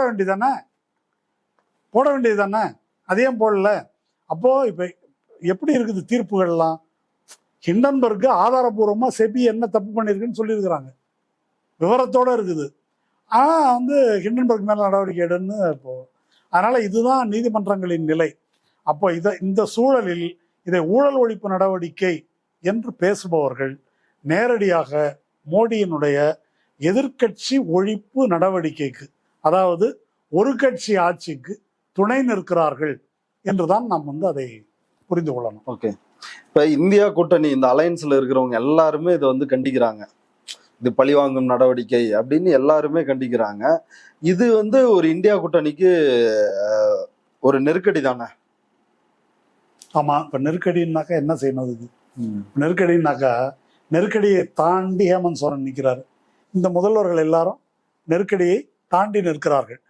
வேண்டியதுதானே, அதையும் போடல. அப்போ இப்ப எப்படி இருக்குது தீர்ப்புகள்லாம்? ஹிண்டன்பர்க் ஆதாரபூர்வமா செபி என்ன தப்பு பண்ணிருக்குன்னு சொல்லியிருக்கிறாங்க, விவரத்தோட இருக்குது. ஆனா வந்து ஹிண்டன்பர்க் மேல நடவடிக்கை எடுன்னு இப்போ. அதனால இதுதான் நீதிமன்றங்களின் நிலை. அப்போ இந்த சூழலில் இதை ஊழல் ஒழிப்பு நடவடிக்கை என்று பேசுபவர்கள் நேரடியாக மோடியினுடைய எதிர்க்கட்சி ஒழிப்பு நடவடிக்கைக்கு, அதாவது ஒரு கட்சி ஆட்சிக்கு துணை நிற்கிறார்கள் என்றுதான் நாம் வந்து அதை புரிந்து கொள்ளணும். ஓகே, இப்ப இந்தியா கூட்டணி இந்த அலையன்ஸ்ல இருக்கிறவங்க எல்லாருமே இதை வந்து கண்டிக்கிறாங்க. இது பழிவாங்கும் நடவடிக்கை அப்படின்னு எல்லாருமே கண்டிக்கிறாங்க. இது வந்து ஒரு இந்தியா கூட்டணிக்கு ஒரு நெருக்கடி தானே? ஆமா, இப்ப நெருக்கடினாக்கா என்ன செய்யணும்? அதுக்கு நெருக்கடினாக்கா நெருக்கடியை தாண்டி ஹேமந்த் சோரன் நிற்கிறாரு. இந்த முதல்வர்கள் எல்லாரும் நெருக்கடியை தாண்டி நிற்கிறார்கள்.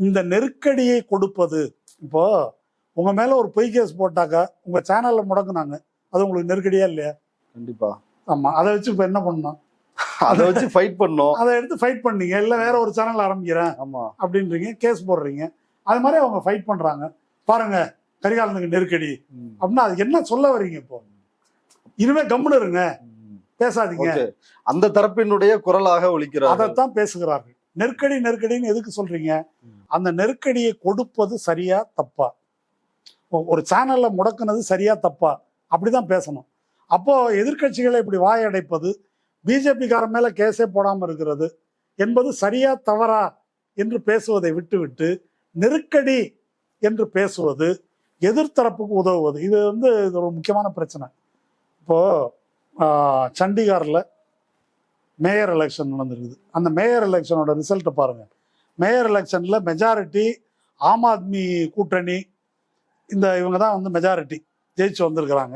இந்த நெருக்கடியை கொடுப்பது, இப்போ உங்க மேல ஒரு பொய் கேஸ் போட்டாக்கா உங்க சேனல்ல முடக்குனாங்க, அது உங்களுக்கு நெருக்கடியா இல்லையா? கண்டிப்பா. ஆமா, அதை வச்சு இப்ப என்ன பண்ணணும்? அதை வச்சு ஃபைட் பண்ணோம். அதை எடுத்து ஃபைட் பண்ணீங்க, இல்ல வேற ஒரு சேனல் ஆரம்பிக்கிறேன் அப்படின்றீங்க, கேஸ் போடுறீங்க. அது மாதிரி அவங்க ஃபைட் பண்றாங்க. பாருங்க கரிகாலனுக்கு நெருக்கடி அப்படின்னா அதுக்கு என்ன சொல்ல வரீங்க? இப்போ இனிமே கம்முன்னு இருங்க, பேசாதீங்க. அந்த தரப்பினுடைய குரலாக ஒலிக்கிறார், அதைத்தான் பேசுகிறார்கள். நெருக்கடின்னு எதுக்கு சொல்றீங்க? அந்த நெருக்கடியை கொடுப்பது சரியா தப்பா? ஒரு சேனல்ல முடக்குனது சரியா தப்பா? அப்படிதான் பேசணும். அப்போ எதிர்கட்சிகளை இப்படி வாயடைப்பது, பிஜேபி காரன் மேல கேஸே போடாம இருக்கிறது என்பது சரியா தவறா என்று பேசுவதை விட்டுவிட்டு நெருக்கடி என்று பேசுவது எதிர்த்தரப்புக்கு உதவுவது. இது வந்து இது ஒரு முக்கியமான பிரச்சனை. இப்போ சண்டிகார்ல மேயர் எலெக்ஷன் நடந்திருக்குது. அந்த மேயர் எலெக்ஷனோட ரிசல்ட்டை பாருங்க. மேயர் எலெக்ஷன்ல மெஜாரிட்டி ஆம் ஆத்மி கூட்டணி, இவங்க தான் வந்து மெஜாரிட்டி ஜெயிச்சு வந்திருக்கிறாங்க.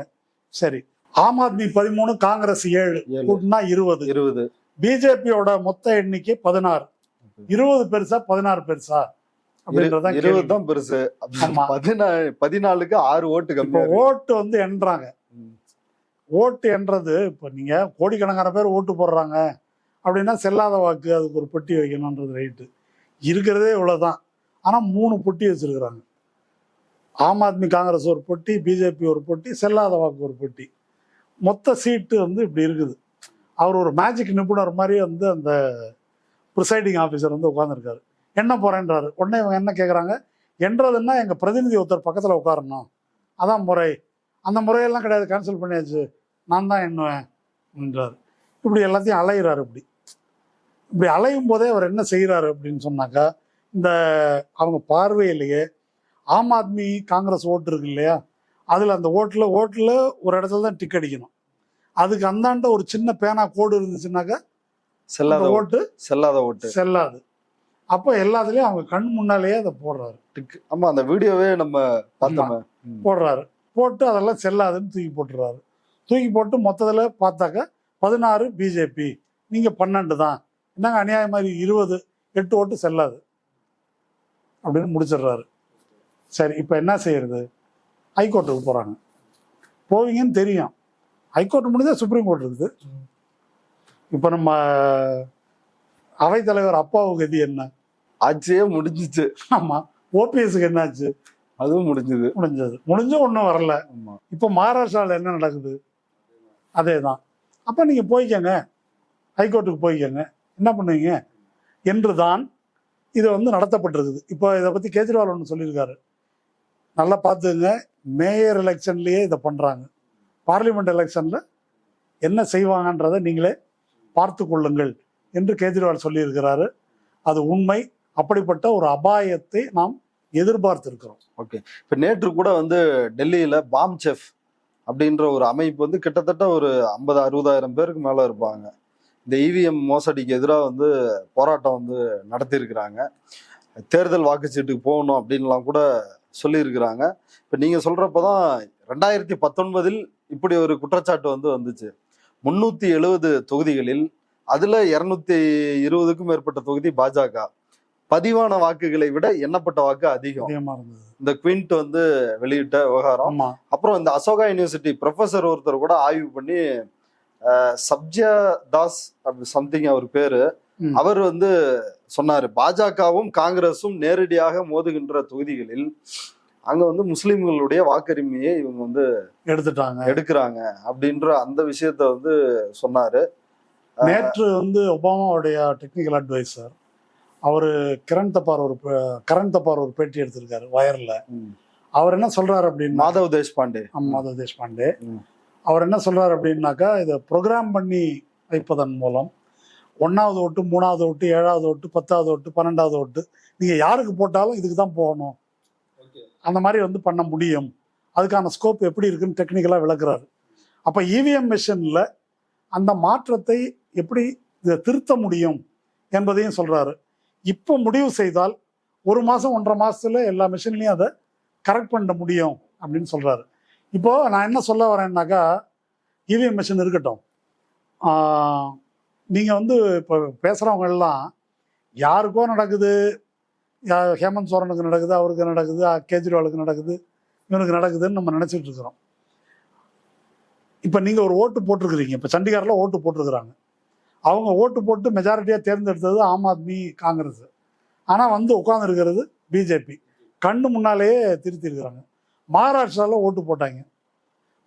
சரி, ஆம் ஆத்மி 13, காங்கிரஸ் 7, கூட்டினா 20. பிஜேபியோட மொத்த எண்ணிக்கை 16. 20 பெருசா 16 பெருசா அப்படின்றதான் 20 தான் பெருசு. 14க்கு 6 ஓட்டு கம்மி. ஓட்டு வந்து எண்றாங்க. ஓட்டு என்றது இப்போ நீங்க கோடிக்கணக்கான பேர் ஓட்டு போடுறாங்க அப்படின்னா செல்லாத வாக்கு, அதுக்கு ஒரு பெட்டி வைக்கணும்ன்றது ரைட்டு. இருக்கிறதே இவ்வளவுதான். ஆனா 3 பொட்டி வச்சிருக்கிறாங்க. ஆம் ஆத்மி காங்கிரஸ் ஒரு பொட்டி, பிஜேபி ஒரு பொட்டி, செல்லாத வாக்கு ஒரு பொட்டி. மொத்த சீட்டு வந்து இப்படி இருக்குது. அவர் ஒரு மேஜிக் நிபுணர் மாதிரி வந்து அந்த ப்ரிசைடிங் ஆஃபீஸர் வந்து உட்காந்துருக்காரு. என்ன போறேன்றாரு. உடனே இவங்க என்ன கேட்குறாங்க, என்றதுன்னா எங்க பிரதிநிதி ஒருத்தர் பக்கத்துல உட்காரணும், அதான் முறை. அந்த முறையெல்லாம் கிடையாது, கேன்சல் பண்ணியாச்சு, நான் தான் எண்ணுவேன் என்றார். இப்படி எல்லாத்தையும் அலைகிறாரு. இப்படி அலையும் போதே அவர் என்ன செய்கிறாரு அப்படின்னு சொன்னாக்கா, இந்த அவங்க பார்வையிலேயே ஆம் ஆத்மி காங்கிரஸ் ஓட்டு இருக்கு இல்லையா, அதுல அந்த ஓட்டுல ஒரு இடத்துல தான் டிக் அடிக்கணும். அதுக்கு அந்தாண்ட ஒரு சின்ன பேனா கோடு இருந்துச்சுன்னாக்கா செல்லாத ஓட்டு செல்லாது. அப்போ எல்லாத்துலயும் அவங்க கண் முன்னாலேயே அதை போடுறாரு. ஆமா, அந்த வீடியோவே நம்ம போடுறாரு. போட்டு அதெல்லாம் செல்லாதுன்னு தூக்கி போட்டுறாரு. தூக்கி போட்டு மொத்தத்துல பார்த்தாக்கா 16 பிஜேபி, நீங்க 12 தான், என்னங்க அநியாயம் மாதிரி 20, 8 ஓட்டு செல்லாது அப்படின்னு முடிச்சிடுறாரு. சரி, இப்ப என்ன செய்யறது? ஹைகோர்ட்டுக்கு போறாங்க. போவீங்கன்னு தெரியும். ஹைகோர்ட் முடிஞ்சா சுப்ரீம் கோர்ட் இருக்குது. இப்ப நம்ம அவைத்தலைவர் அப்பாவுக்கு எது என்ன ஆட்சியே முடிஞ்சிச்சு. ஆமா, ஓபிஎஸ்க்கு என்னாச்சு? அதுவும் முடிஞ்சும் ஒன்றும் வரல. இப்போ மகாராஷ்டிராவில் என்ன நடக்குது? அதேதான். அப்ப நீங்க போய்க்கங்க, ஹைகோர்ட்டுக்கு போய்க்கங்க, என்ன பண்ணுவீங்க என்றுதான் இது வந்து நடத்தப்பட்டிருக்குது. இப்போ இதை பத்தி கேஜ்ரிவால் ஒன்று சொல்லியிருக்காரு, நல்லா பார்த்துங்க. மேயர் எலெக்ஷன்லயே இதை பண்றாங்க, பார்லிமெண்ட் எலெக்ஷன்ல என்ன செய்வாங்கன்றதை நீங்களே பார்த்து கொள்ளுங்கள் என்று கேஜ்ரிவால் சொல்லியிருக்கிறாரு. அது உண்மை. அப்படிப்பட்ட ஒரு அபாயத்தை நாம் எதிர்பார்த்து இருக்கிறோம். ஓகே, இப்ப நேற்று கூட வந்து டெல்லியில பாம் செஃப் அப்படின்ற ஒரு அமைப்பு வந்து கிட்டத்தட்ட ஒரு 50-60,000 பேருக்கு மேல இருப்பாங்க. இந்த இவிஎம் மோசடிக்கு எதிராக வந்து போராட்டம் வந்து நடத்தியிருக்கிறாங்க. தேர்தல் வாக்குச்சீட்டுக்கு போகணும் அப்படின்லாம் கூட சொல்லியிருக்கிறாங்க. இப்ப நீங்க சொல்றப்பதான் 2019 இப்படி ஒரு குற்றச்சாட்டு வந்து வந்துச்சு. 370 தொகுதிகளில் அதுல 220க்கும் மேற்பட்ட தொகுதி பாஜக. பதிவான வாக்குகளை விட எண்ணப்பட்ட வாக்கு அதிகம். அதிகமா இருந்தது. இந்த குவிண்ட் வந்து வெளியிட்ட விவகாரம். ஆமா. அப்புறம் இந்த அசோகா யூனிவர்சிட்டி ப்ரொஃபசர் ஒருத்தர் கூட ஆய்வு பண்ணி சப்ஜா தாஸ் சம்திங் அவர் பேரு, அவர் வந்து சொன்னாரு பாஜகவும் காங்கிரஸும் நேரடியாக மோதுகின்ற தொகுதிகளில் அங்க வந்து முஸ்லிம்களுடைய வாக்குரிமையை இவங்க வந்து எடுக்கிறாங்க அப்படின்ற அந்த விஷயத்த வந்து சொன்னாரு. நேற்று வந்து ஒபாமாவுடைய டெக்னிக்கல் அட்வைசர் அவரு கரண் தப்பார் ஒரு பேட்டி எடுத்திருக்காரு வயர்ல. அவர் என்ன சொல்றாரு அப்படின்னா, மாதவ் தேஷ்பாண்டே அவர் என்ன சொல்றாரு அப்படின்னாக்கா, இதை ப்ரோக்ராம் பண்ணி வைப்பதன் மூலம் 1வது ஓட்டு 3வது ஓட்டு 7வது ஓட்டு 10வது ஓட்டு 12வது ஓட்டு நீங்க யாருக்கு போட்டாலும் இதுக்கு தான் போகணும், அந்த மாதிரி வந்து பண்ண முடியும். அதுக்கான ஸ்கோப் எப்படி இருக்குன்னு டெக்னிக்கலா விளக்குறாரு. அப்ப இவிஎம் மிஷின்ல அந்த மாற்றத்தை எப்படி இதை திருத்த முடியும் என்பதையும் சொல்றாரு. இப்போ முடிவு செய்தால் 1 மாசம் 1.5 மாசத்துல எல்லா மிஷின்லையும் அதை கரெக்ட் பண்ண முடியும் அப்படின்னு சொல்றாரு. இப்போ நான் என்ன சொல்ல வரேன்னாக்கா, இவிஎம் மிஷின் இருக்கட்டும், நீங்க வந்து இப்போ பேசுறவங்க எல்லாம் யாருக்கோ நடக்குது, ஹேமந்த் சோரனுக்கு நடக்குது, அவருக்கு நடக்குது, கேஜ்ரிவாலுக்கு நடக்குது, இவனுக்கு நடக்குதுன்னு நம்ம நினைச்சிட்டு இருக்கிறோம். இப்போ நீங்க ஒரு ஓட்டு போட்டிருக்கிறீங்க, இப்போ சண்டிகார்ல ஓட்டு போட்டிருக்கிறாங்க. அவங்க ஓட்டு போட்டு மெஜாரிட்டியா தேர்ந்தெடுத்தது ஆம் ஆத்மி காங்கிரஸ். ஆனா வந்து உட்கார்ந்து இருக்கிறது பிஜேபி. கண்ணு முன்னாலேயே திருத்தி இருக்கிறாங்க. மகாராஷ்டிரால ஓட்டு போட்டாங்க.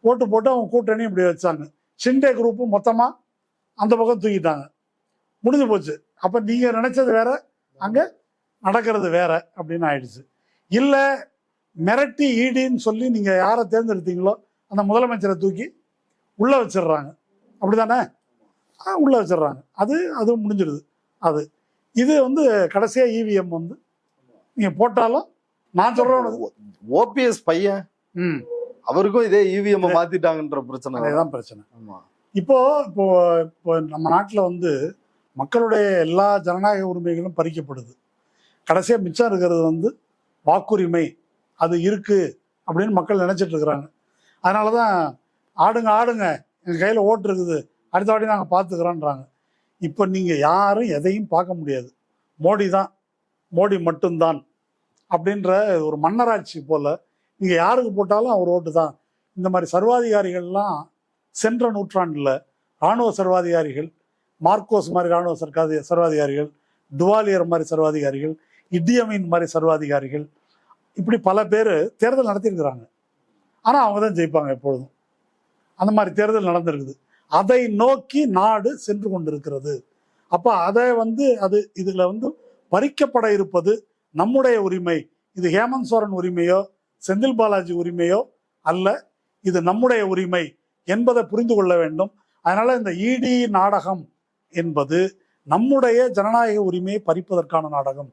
ஓட்டு போட்டு அவங்க கூட்டணி இப்படி வச்சாங்க. ஷிண்டே குரூப்பு மொத்தமா அந்த பக்கம் தூக்கிட்டாங்க. முடிஞ்சு போச்சு. அப்ப நீங்க நினைச்சது வேற, அங்க நடக்கிறது வேற அப்படின்னு ஆயிடுச்சு. இல்ல மிரட்டி ஈடின்னு சொல்லி நீங்க யாரை தேர்ந்தெடுத்தீங்களோ அந்த முதலமைச்சரை தூக்கி உள்ள வச்சிடுறாங்க. அப்படிதானே? உள்ள வச்சிடுறாங்க. அது முடிஞ்சிடுது. இது வந்து கடைசியா இவிஎம் வந்து நீங்க போட்டாலும் நான் சொல்றேன், ஓபிஎஸ் பையன் அவருக்கும் இதே இவிஎம் மாத்திட்டாங்கன்ற பிரச்சனை. அதேதான் பிரச்சனை. இப்போ நம்ம நாட்டில் வந்து மக்களுடைய எல்லா ஜனநாயக உரிமைகளும் பறிக்கப்படுது. கடைசியா மிச்சம் இருக்கிறது வந்து வாக்குரிமை, அது இருக்கு அப்படின்னு மக்கள் நினைச்சிட்டு இருக்கிறாங்க. அதனாலதான் ஆடுங்க எங்க கையில ஓட்டு இருக்குது, அடுத்த வாட்டி நாங்கள் பார்த்துக்கிறோன்றாங்க. இப்போ நீங்க யாரும் எதையும் பார்க்க முடியாது, மோடி மட்டும்தான் அப்படின்ற ஒரு மன்னராட்சி போல நீங்க யாருக்கு போட்டாலும் அவர் ஓட்டு தான். இந்த மாதிரி சர்வாதிகாரிகள்லாம் சென்ற நூற்றாண்டுல இராணுவ சர்வாதிகாரிகள், மார்க்கோஸ் மாதிரி இராணுவ சர்வாதிகாரிகள், டுவாலியர் மாதிரி சர்வாதிகாரிகள், இடியமின் மாதிரி சர்வாதிகாரிகள், இப்படி பல பேர் தேர்தல் நடத்தியிருக்கிறாங்க. ஆனா அவங்க தான் ஜெயிப்பாங்க எப்பொழுதும். அந்த மாதிரி தேர்தல் நடந்திருக்குது. அதை நோக்கி நாடு சென்று கொண்டிருக்கிறது. அப்ப அதை வந்து இதுல வந்து பறிக்கப்பட இருப்பது நம்முடைய உரிமை. இது ஹேமந்த் சோரன் உரிமையோ செந்தில் பாலாஜி உரிமையோ அல்ல, இது நம்முடைய உரிமை என்பதை புரிந்து கொள்ள வேண்டும். அதனால இந்த இடி நாடகம் என்பது நம்முடைய ஜனநாயக உரிமையை பறிப்பதற்கான நாடகம்.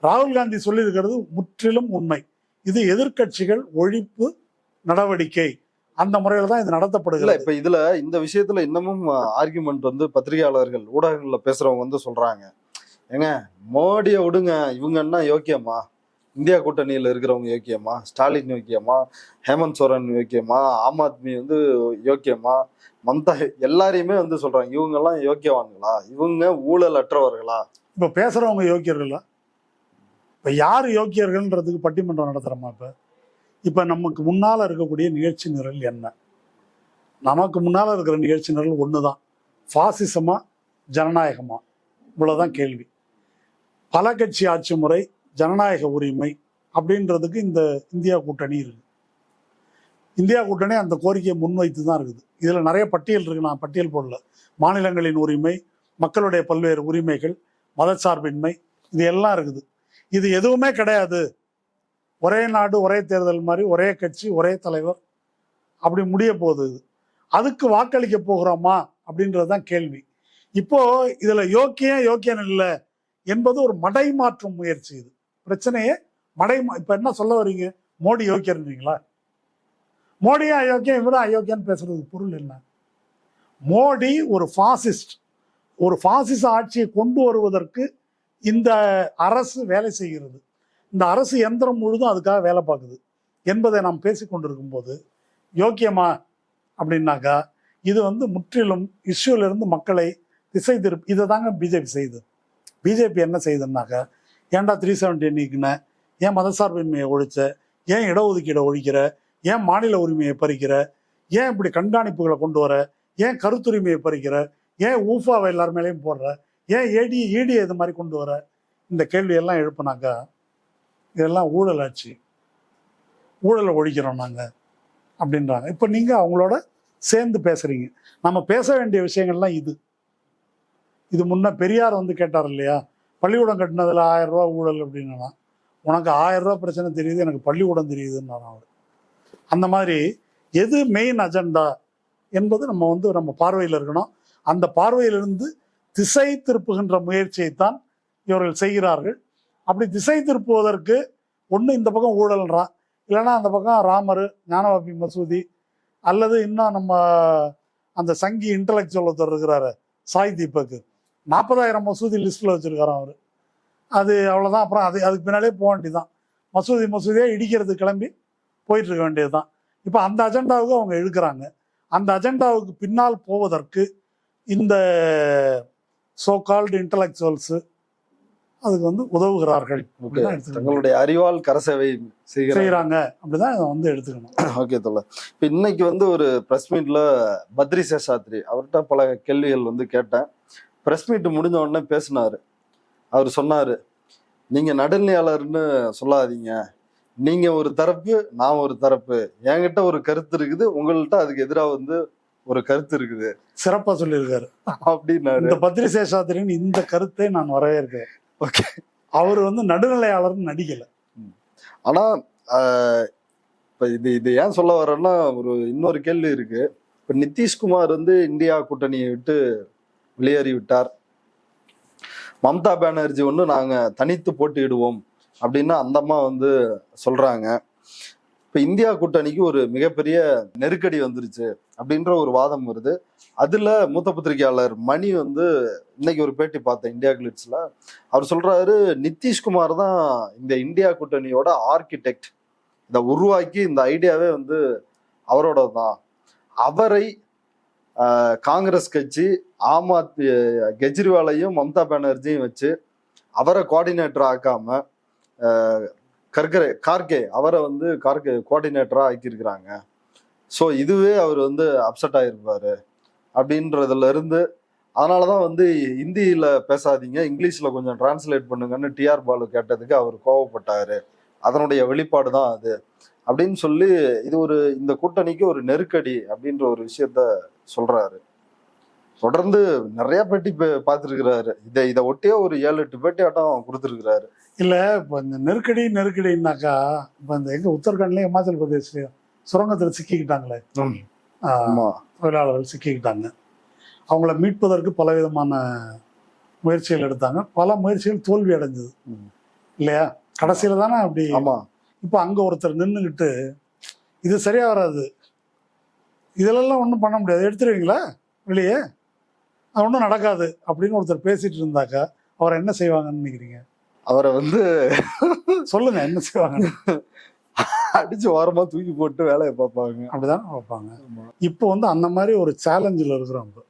ராகுல் காந்தி சொல்லியிருக்கிறது முற்றிலும் உண்மை. இது எதிர்க்கட்சிகள் ஒழிப்பு நடவடிக்கை, அந்த முறையில தான் இது நடத்தப்படுகிறது. இப்ப இதுல இந்த விஷயத்துல இன்னமும் ஆர்குமெண்ட் வந்து பத்திரிகையாளர்கள் ஊடகங்கள்ல பேசுறவங்க வந்து சொல்றாங்க, ஏங்க மோடியை விடுங்க, இவங்க என்ன யோக்கியமா, இந்தியா கூட்டணியில இருக்கிறவங்க யோக்கியமா, ஸ்டாலின் யோக்கியமா, ஹேமந்த் சோரன் யோக்கியமா, ஆம் ஆத்மி வந்து யோக்கியமா, மம்தா, எல்லாரையுமே வந்து சொல்றாங்க இவங்க எல்லாம் யோக்கியவான்களா, இவங்க ஊழல் அற்றவர்களா? இப்ப பேசுறவங்க யோக்கியர்களா? இப்ப யாரு யோக்கியர்கள்ன்றதுக்கு பட்டிமன்றம் நடத்துறோமா? இப்ப நமக்கு முன்னால இருக்கக்கூடிய நிகழ்ச்சி நிரல் என்ன? நமக்கு முன்னால இருக்கிற நிகழ்ச்சி நிரல் ஒண்ணுதான், பாசிசமா ஜனநாயகமா, இவ்வளவுதான் கேள்வி. பல கட்சி ஆட்சி முறை, ஜனநாயக உரிமை அப்படின்றதுக்கு இந்த இந்தியா கூட்டணி இருக்கு. இந்தியா கூட்டணி அந்த கோரிக்கையை முன்வைத்து தான் இருக்குது. இதுல நிறைய பட்டியல் இருக்கு, நான் பட்டியல் போடல. மாநிலங்களின் உரிமை, மக்களுடைய பல்வேறு உரிமைகள், மதச்சார்பின்மை, இது எல்லாம் இருக்குது. இது எதுவுமே கிடையாது ஒரே நாடு ஒரே தேர்தல் மாதிரி, ஒரே கட்சி ஒரே தலைவர் அப்படி முடிய போகுது. அதுக்கு வாக்களிக்க போகிறோமா அப்படின்றதுதான் கேள்வி. இப்போ இதுல யோக்கியம் இல்லை என்பது ஒரு மடை மாற்றும் முயற்சி. இது பிரச்சனையை இப்ப என்ன சொல்ல வர்றீங்க? மோடி யோக்கியன்றீங்களா? மோடியும் அயோக்கியம், இவரும் அயோக்கியான்னு பேசுறதுக்கு பொருள் என்ன? மோடி ஒரு பாசிஸ்ட். ஒரு பாசிச ஆட்சியை கொண்டு வருவதற்கு இந்த அரசு வேலை செய்கிறது. இந்த அரசு எந்திரம் முழுதும் அதுக்காக வேலை பார்க்குது என்பதை நாம் பேசிக்கொண்டிருக்கும் போது யோக்கியமா அப்படின்னாக்கா இது வந்து முற்றிலும் இஷ்யூல இருந்து மக்களை திசை திருப்பி. இதை தாங்க பிஜேபி செய்யுது. பிஜேபி என்ன செய்யுதுன்னாக்கா, ஏன்டா 370 நீக்கின, ஏன் மதசார்பின்மையை ஒழிச்ச, ஏன் இடஒதுக்கீடை ஒழிக்கிற, ஏன் மாநில உரிமையை பறிக்கிற, ஏன் இப்படி கண்காணிப்புகளை கொண்டு வர, ஏன் கருத்துரிமையை பறிக்கிற, ஏன் ஊஃபாவை எல்லார் மேலேயும் போடுற, ஏன் ஈடி இது மாதிரி கொண்டு வர, இந்த கேள்வியெல்லாம் எழுப்புனாக்கா இதெல்லாம் ஊழல் ஆட்சி, ஊழலை ஒழிக்கிறோம் நாங்கள் அப்படின்றாங்க. இப்போ நீங்கள் அவங்களோட சேர்ந்து பேசுறீங்க. நம்ம பேச வேண்டிய விஷயங்கள்லாம் இது முன்ன பெரியார் வந்து கேட்டார் இல்லையா, பள்ளிக்கூடம் கட்டினதுல 1000 ரூபா ஊழல் அப்படின்னா, உனக்கு 1000 ரூபா பிரச்சனை தெரியுது, எனக்கு பள்ளிக்கூடம் தெரியுதுன்னு அவர். அந்த மாதிரி எது மெயின் அஜெண்டா என்பது நம்ம பார்வையில் இருக்கணும். அந்த பார்வையிலிருந்து திசை திருப்புகின்ற முயற்சியைத்தான் இவர்கள் செய்கிறார்கள். அப்படி திசை திருப்புவதற்கு ஒன்று இந்த பக்கம் ஊழல்ன்றான், இல்லைன்னா அந்த பக்கம் ராமர், ஞானவாபி மசூதி, அல்லது இன்னும் நம்ம அந்த சங்கி இன்டலெக்சுவல் ஒருத்தர் இருக்கிறாரு சாய் தீபக், 40,000 மசூதி லிஸ்ட்டில் வச்சுருக்காராம் அவர். அது அவ்வளோதான். அப்புறம் அதுக்கு பின்னாலே போக வேண்டியதுதான். மசூதியாக இடிக்கிறது கிளம்பி போயிட்டு இருக்க வேண்டியது தான். இப்போ அந்த அஜெண்டாவுக்கு அவங்க எடுக்கிறாங்க. அந்த அஜெண்டாவுக்கு பின்னால் போவதற்கு இந்த சோ கால்டு இன்டலெக்சுவல்ஸ் அதுக்கு வந்து உதவுகிறார்கள். தங்களுடைய அறிவால் கரசேவை செய்யறாங்க அப்படிதான் இதை வந்து எடுத்துக்கணும். ஓகே தோழர். இப்போ இன்னைக்கு வந்து ஒரு பிரஸ் மீட்ல பத்ரி சேஷாத்ரி அவர்கிட்ட பல கேள்விகள் வந்து கேட்டேன். பிரஸ் மீட் முடிஞ்ச உடனே பேசினாரு. அவர் சொன்னாரு, நீங்க நடுநிலையாளர்னு சொல்லாதீங்க, நீங்க ஒரு தரப்பு, நான் ஒரு தரப்பு, என்கிட்ட ஒரு கருத்து இருக்குது, உங்கள்கிட்ட அதுக்கு எதிராக வந்து ஒரு கருத்து இருக்குது. சிறப்பா சொல்லியிருக்காரு அப்படின்னாரு. இந்த பத்ரி சேஷாத்ரின்னு இந்த கருத்தை நான் வரவேற்கிறேன். ஓகே, அவர் வந்து நடுநிலையாளர்னு நடிக்கல. ஆனா இப்ப இது ஏன் சொல்ல வரேன்னா, இன்னொரு கேள்வி இருக்கு. இப்ப நிதிஷ்குமார் வந்து இந்தியா கூட்டணியை விட்டு வெளியேறி விட்டார். மம்தா பானர்ஜி ஒன்று நாங்க தனித்து போட்டியிடுவோம் அப்படின்னு அந்த அம்மா வந்து சொல்றாங்க. இப்ப இந்தியா கூட்டணிக்கு ஒரு மிகப்பெரிய நெருக்கடி வந்துருச்சு அப்படின்ற ஒரு வாதம் வருது. அதுல மூத்த பத்திரிகையாளர் மணி வந்து இன்னைக்கு ஒரு பேட்டி பார்த்தேன் இந்தியா கிளிட்ஸ்ல. அவர் சொல்றாரு, நிதிஷ்குமார் தான் இந்த இந்தியா கூட்டணியோட ஆர்கிடெக்ட், இதை உருவாக்கி இந்த ஐடியாவே வந்து அவரோட தான். அவரை காங்கிரஸ் கட்சி ஆம் ஆத்மி கெஜ்ரிவாலையும் மம்தா பானர்ஜியும் வச்சு அவரை கோஆர்டினேட்டர் ஆக்காம கார்கே அவரை வந்து கோஆர்டினேட்டரா ஆக்கியிருக்கிறாங்க. ஸோ இதுவே அவர் வந்து அப்செட் ஆயிருப்பாரு அப்படின்றதுல இருந்து, அதனாலதான் வந்து இந்தியில பேசாதீங்க, இங்கிலீஷ்ல கொஞ்சம் டிரான்ஸ்லேட் பண்ணுங்கன்னு டிஆர் பாலு கேட்டதுக்கு அவர் கோவப்பட்டாரு. அதனுடைய வெளிப்பாடு தான் அது அப்படின்னு சொல்லி இது இந்த கூட்டணிக்கு ஒரு நெருக்கடி அப்படின்ற ஒரு விஷயத்த சொல்றாரு. தொடர்ந்து நிறைய பேட்டி பார்த்துருக்கிறாரு. இதை ஒட்டியே ஒரு 7-8 பேட்டி ஆட்டம் கொடுத்துருக்கிறாரு. இல்ல இப்போ இந்த நெருக்கடினாக்கா, இப்போ இந்த எங்க உத்தரகாண்ட்லயும் இமாச்சல் பிரதேஷ்லயும் சுரங்கத்தில் சிக்கிக்கிட்டாங்களே, தொழிலாளர்கள் சிக்கிக்கிட்டாங்க. அவங்கள மீட்பதற்கு பலவிதமான முயற்சிகள் எடுத்தாங்க. பல முயற்சிகள் தோல்வி அடைஞ்சது இல்லையா? கடைசியில தானே அப்படி. இப்போ அங்க ஒருத்தர் நின்றுக்கிட்டு இது சரியா வராது, இதிலெல்லாம் ஒன்றும் பண்ண முடியாது, எடுத்துருவீங்களா வெளியே, அது ஒன்றும் நடக்காது அப்படின்னு ஒருத்தர் பேசிட்டு இருந்தாக்கா அவரை என்ன செய்வாங்கன்னு நினைக்கிறீங்க? அவரை வந்து சொல்லுங்க, என்ன செய்வாங்க? அடிச்சு ஓரமா தூக்கி போட்டு வேலையை பார்ப்பாங்க. அப்படிதான் பார்ப்பாங்க. இப்போ வந்து அந்த மாதிரி ஒரு சேலஞ்சில் இருக்கிறோம். இப்போ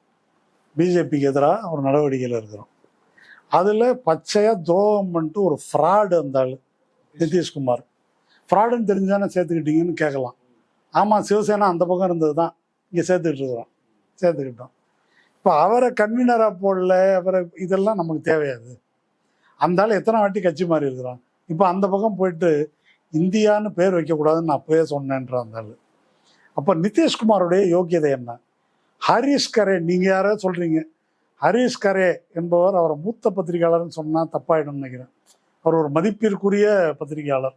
பிஜேபிக்கு எதிராக ஒரு நடவடிக்கையில் இருக்கிறோம். அதில் பச்சையாக துரோகம் பண்ணிட்டு ஒரு ஃப்ராடு அந்த ஆள் நிதிஷ்குமார். ஃப்ராடுன்னு தெரிஞ்சானே சேர்த்துக்கிட்டீங்கன்னு கேட்கலாம். ஆமாம், சிவசேனா அந்த பக்கம் இருந்தது தான் இங்கே சேர்த்துக்கிட்டோம். இப்போ அவரை கன்வீனராக போடல, அவரை இதெல்லாம் நமக்கு தேவையாது. அந்த ஆள் எத்தனை வாட்டி கட்சி மாறி இருக்கிறான். இப்போ அந்த பக்கம் போயிட்டு இந்தியான்னு பேர் வைக்கக்கூடாதுன்னு நான் அப்பவே சொன்னேன்ற அந்த ஆள். அப்போ நிதிஷ்குமாருடைய யோக்கியதை என்ன? ஹரீஷ் கரே, நீங்கள் யாரோ சொல்கிறீங்க, ஹரீஷ் கரே என்பவர் அவரை மூத்த பத்திரிகையாளர்னு சொன்னால் தப்பாயிடும்னு நினைக்கிறேன். அவர் ஒரு மதிப்பிற்குரிய பத்திரிகையாளர்.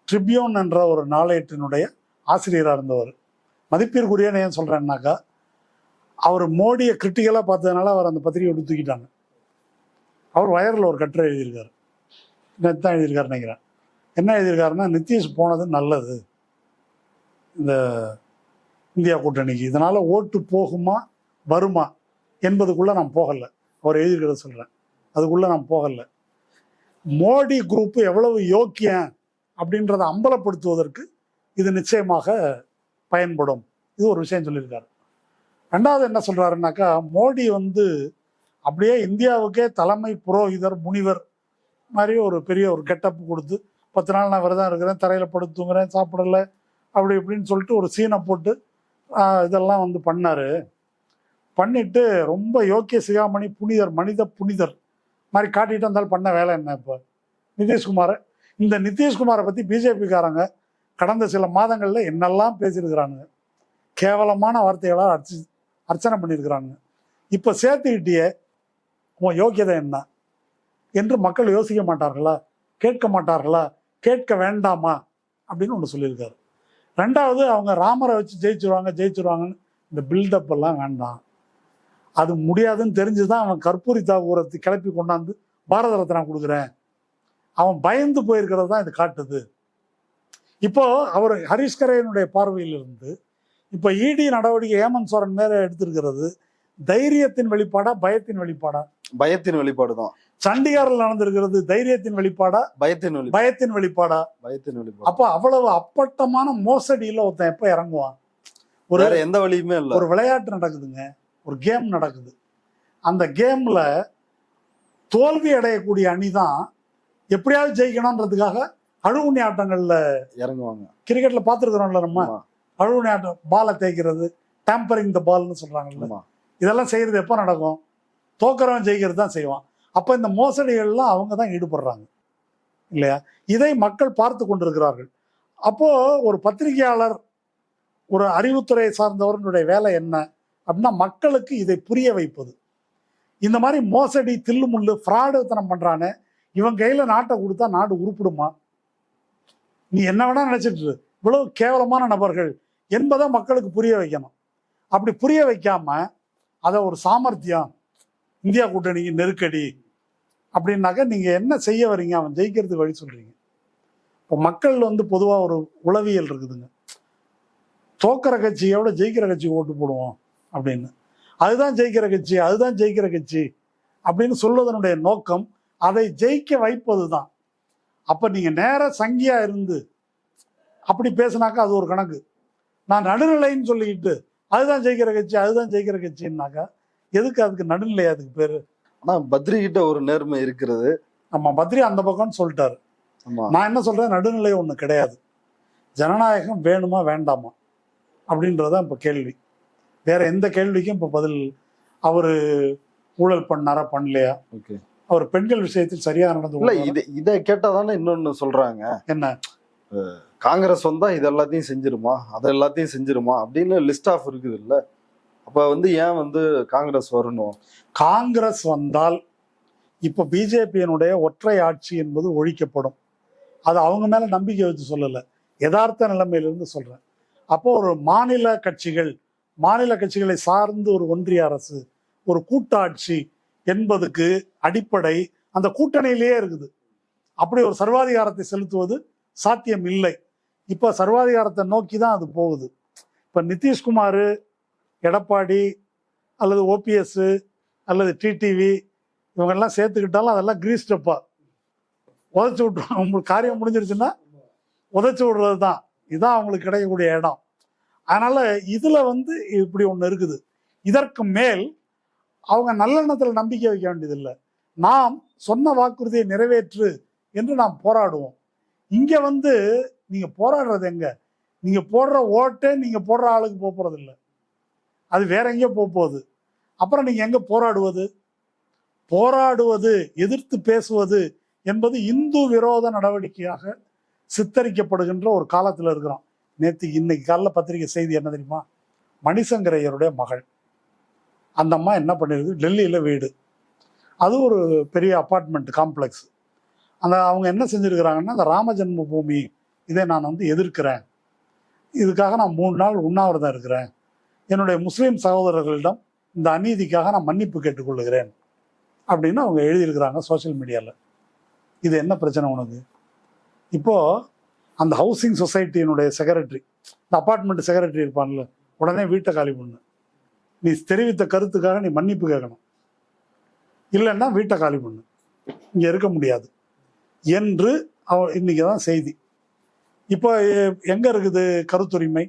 ட்ரிபியூன் என்ற ஒரு நாளேட்டினுடைய ஆசிரியராக இருந்தவர். மதிப்பிற்குரியன்னு ஏன் சொல்கிறேன்னாக்கா, அவர் மோடியை கிரிட்டிக்கலாக பார்த்ததுனால அவர் அந்த பத்திரிகை விட்டு தூக்கிட்டாங்க. அவர் வயரில் ஒரு கட்டுரை எழுதியிருக்காரு, தான் எழுதியிருக்காரு நினைக்கிறேன். என்ன எழுதியிருக்காருன்னா, நிதிஷ் போனது நல்லது இந்த இந்தியா கூட்டணிக்கு, இதனால ஓட்டு போகுமா வருமா என்பதுக்குள்ள நான் போகல. அவர் எழுதியிருக்கிறத சொல்றேன், அதுக்குள்ள நான் போகல. மோடி குரூப் எவ்வளவு யோக்கியம் அப்படின்றத அம்பலப்படுத்துவதற்கு இது நிச்சயமாக பயன்படும். இது ஒரு விஷயம் சொல்லியிருக்காரு. ரெண்டாவது என்ன சொல்றாருன்னாக்கா, மோடி வந்து அப்படியே இந்தியாவுக்கே தலைமை புரோகிதர் முனிவர் மாதிரி ஒரு பெரிய ஒரு கெட்டப் கொடுத்து 10 நாள் நான் விரதம் இருக்கிறேன், தரையில் படுத்து தூங்குறேன், சாப்பிடல, அப்படி இப்படின்னு சொல்லிட்டு ஒரு சீனை போட்டு இதெல்லாம் வந்து பண்ணாரு. பண்ணிட்டு ரொம்ப யோக்கிய சிகாமணி புனிதர், மனித புனிதர் மாதிரி காட்டிட்டு வந்தாலும் பண்ண வேலை என்ன? இப்போ நிதிஷ்குமார், இந்த நிதிஷ்குமாரை பற்றி பிஜேபிக்காரங்க கடந்த சில மாதங்களில் என்னெல்லாம் பேசியிருக்கிறானுங்க, கேவலமான வார்த்தைகளாக அர்ச்சனை பண்ணியிருக்கிறானுங்க. இப்போ சேர்த்துக்கிட்டியே உன் யோக்கியதை என்ன என்று மக்கள் யோசிக்க மாட்டார்களா, கேட்க மாட்டார்களா, கேட்க வேண்டாமா அப்படின்னு ஒன்று சொல்லியிருக்காரு. ரெண்டாவது, அவங்க ராமரை வச்சு ஜெயிச்சிருவாங்கன்னு இந்த பில்டப் எல்லாம் வேண்டாம். அது முடியாதுன்னு தெரிஞ்சுதான் அவன் கற்பூரி தாக்கூரத்தை கிளப்பி கொண்டாந்து பாரத ரத்னா கொடுக்குறேன், அவன் பயந்து போயிருக்கிறது தான் இது காட்டுது. இப்போ அவர் ஹரிஷ்கரையனுடைய பார்வையிலிருந்து இப்போ இடி நடவடிக்கை ஹேமந்த் சோரன் மேல எடுத்திருக்கிறது தைரியத்தின் வெளிப்பாடா பயத்தின் வெளிப்பாடா? பயத்தின் வெளிப்பாடு தான். சண்டிகாரில் நடந்திருக்கிறது தைரியத்தின் வெளிப்பாடா பயத்தின் வெளிப்பாடா? பயத்தின் வெளிப்பாடு. அப்போ அவ்வளவு அப்பட்டமான மோசடியில் ஒருத்தன் எப்ப இறங்குவான்? ஒரு எந்த வழியுமே இல்லை. ஒரு விளையாட்டு நடக்குதுங்க, ஒரு கேம் நடக்குது. அந்த கேம்ல தோல்வி அடையக்கூடிய அணி தான் எப்படியாவது ஜெயிக்கணும்ன்றதுக்காக அழுகுணி ஆட்டங்கள்ல இறங்குவாங்க. கிரிக்கெட்ல பார்த்துருக்குறோம்ல நம்ம, அழுகுணி ஆட்டம், பாலை தேய்க்கிறது, டேம்பரிங் த பால்னு சொல்றாங்கல்ல, இதெல்லாம் செய்யறது எப்போ நடக்கும்? தோக்கிறவன் ஜெயிக்கிறது தான் செய்வான். அப்போ இந்த மோசடிகள்லாம் அவங்க தான் ஈடுபடுறாங்க இல்லையா? இதை மக்கள் பார்த்து கொண்டிருக்கிறார்கள். அப்போ ஒரு பத்திரிகையாளர், ஒரு அறிவுத்துறையை சார்ந்தவர்களுடைய வேலை என்ன அப்படின்னா, மக்களுக்கு இதை புரிய வைப்பது. இந்த மாதிரி மோசடி, தில்லுமுள்ளு, ஃப்ராடுத்தனம் பண்றானே, இவன் கையில நாட்டை கொடுத்தா நாடு உருப்பிடுமா? நீ என்ன வேணா நினைச்சிட்டு, இவ்வளவு கேவலமான நபர்கள் என்பதை மக்களுக்கு புரிய வைக்கணும். அப்படி புரிய வைக்காம அதை ஒரு சாமர்த்தியம், இந்தியா கூட்டணிக்கு நெருக்கடி அப்படின்னாக்க நீங்க என்ன செய்ய வரீங்க? அவன் ஜெயிக்கிறதுக்கு வழி சொல்றீங்க. இப்போ மக்கள் வந்து பொதுவாக ஒரு உளவியல் இருக்குதுங்க, தோக்கிற கட்சியோட ஜெயிக்கிற கட்சி ஓட்டு போடுவோம் அப்படின்னு. அதுதான் ஜெயிக்கிற கட்சி, அதுதான் ஜெயிக்கிற கட்சி அப்படின்னு சொல்வதனுடைய நோக்கம் அதை ஜெயிக்க வைப்பது தான். அப்போ நீங்கள் நேர சங்கியா இருந்து அப்படி பேசினாக்கா அது ஒரு கணக்கு. நான் நடுநிலைன்னு சொல்லிக்கிட்டு அதுதான் ஜெயிக்கிற கட்சி, அதுதான் ஜெயிக்கிற கட்சின்னாக்கா எதுக்கு? அதுக்கு நடுநிலை, அதுக்கு பேரு. ஆனால் பத்ரி கிட்ட ஒரு நேர்மை இருக்கிறது. ஆமாம், பத்ரி அந்த பக்கம்னு சொல்லிட்டாரு. நான் என்ன சொல்றேன், நடுநிலை ஒன்று கிடையாது. ஜனநாயகம் வேணுமா வேண்டாமா அப்படின்றதான் இப்போ கேள்வி. வேற எந்த கேள்விக்கும் இப்போ பதில். அவரு ஊழல் பண்ணாரா பண்ணலையா, அவர் பெண்கள் விஷயத்தில் சரியா நடந்து இதை கேட்டாதானே இன்னொன்னு சொல்றாங்க, என்ன காங்கிரஸ் வந்தா இது எல்லாத்தையும் செஞ்சிருமா, அதை எல்லாத்தையும் செஞ்சிருமா அப்படின்னு லிஸ்ட் ஆஃப் இருக்குது இல்ல. அப்ப வந்து ஏன் வந்து காங்கிரஸ் வரணும்? காங்கிரஸ் வந்தால் இப்ப பிஜேபியினுடைய ஒற்றை ஆட்சி என்பது ஒழிக்கப்படும். அது அவங்க மேல நம்பிக்கை வச்சு சொல்லல, யதார்த்த நிலைமையிலிருந்து சொல்றேன். அப்போ ஒரு மாநில கட்சிகளை சார்ந்து ஒரு ஒன்றிய அரசு, ஒரு கூட்டாட்சி என்பதுக்கு அடிப்படை அந்த கூட்டணியிலேயே இருக்குது. அப்படி ஒரு சர்வாதிகாரத்தை செலுத்துவது சாத்தியம் இல்லை. இப்ப சர்வாதிகாரத்தை நோக்கி தான் அது போகுது. இப்ப நிதிஷ்குமார், எடப்பாடி அல்லது ஓபிஎஸ் அல்லது டிடிவி இவங்கெல்லாம் சேர்த்துக்கிட்டாலும் அதெல்லாம் கிரீஸ் ஸ்டெப்பா உதச்சி விட்டுருவாங்க. உங்களுக்கு காரியம் முடிஞ்சிருச்சுன்னா உதச்சி விடுறது தான், இதுதான் அவங்களுக்கு கிடைக்கக்கூடிய இடம். அதனால இதுல வந்து இப்படி ஒண்ணு இருக்குது. இதற்கு மேல் அவங்க நல்லெண்ணத்துல நம்பிக்கை வைக்க வேண்டியதில்லை. நாம் சொன்ன வாக்குறுதியை நிறைவேற்று என்று நாம் போராடுவோம். இங்க வந்து நீங்க போராடுறது எங்க? நீங்க போடுற ஓட்டே நீங்க போடுற ஆளுக்கு போறது இல்லை, அது வேற எங்கேயோ போகுது. அப்புறம் நீங்க எங்க போராடுவது, எதிர்த்து பேசுவது என்பது இந்து விரோத நடவடிக்கையாக சித்தரிக்கப்படுகின்ற ஒரு காலத்தில் இருக்கிறோம். இன்னைக்கு காலைல பத்திரிகை செய்தி என்ன தெரியுமா? மணிசங்கரையருடைய மகள், அந்த அம்மா என்ன பண்ணிருக்கு, டெல்லியில வீடு, அது ஒரு பெரிய அப்பார்ட்மெண்ட் காம்ப்ளெக்ஸ். அவங்க என்ன செஞ்சிருக்கிறாங்கன்னா, அந்த ராம ஜென்ம பூமி இதை நான் வந்து எதிர்க்கிறேன், இதுக்காக நான் 3 நாள் உண்ணாவிரதம் இருக்கிறேன், என்னுடைய முஸ்லீம் சகோதரர்களிடம் இந்த அநீதிக்காக நான் மன்னிப்பு கேட்டுக்கொள்ளுகிறேன் அப்படின்னு அவங்க எழுதியிருக்கிறாங்க சோசியல் மீடியாவில். இது என்ன பிரச்சனை உனக்கு? இப்போ அந்த ஹவுசிங் சொசைட்டியினுடைய செக்ரட்டரி, இந்த அப்பார்ட்மெண்ட் செக்ரட்டரி இருப்பான்ல, உடனே வீட்டை காலி பண்ணு, நீ தெரிவித்த கருத்துக்காக நீ மன்னிப்பு கேட்கணும், இல்லைன்னா வீட்டை காலி பண்ணு, இங்க இருக்க முடியாது என்று இன்னைக்கு தான் செய்தி. இப்போ எங்க இருக்குது கருத்துரிமை?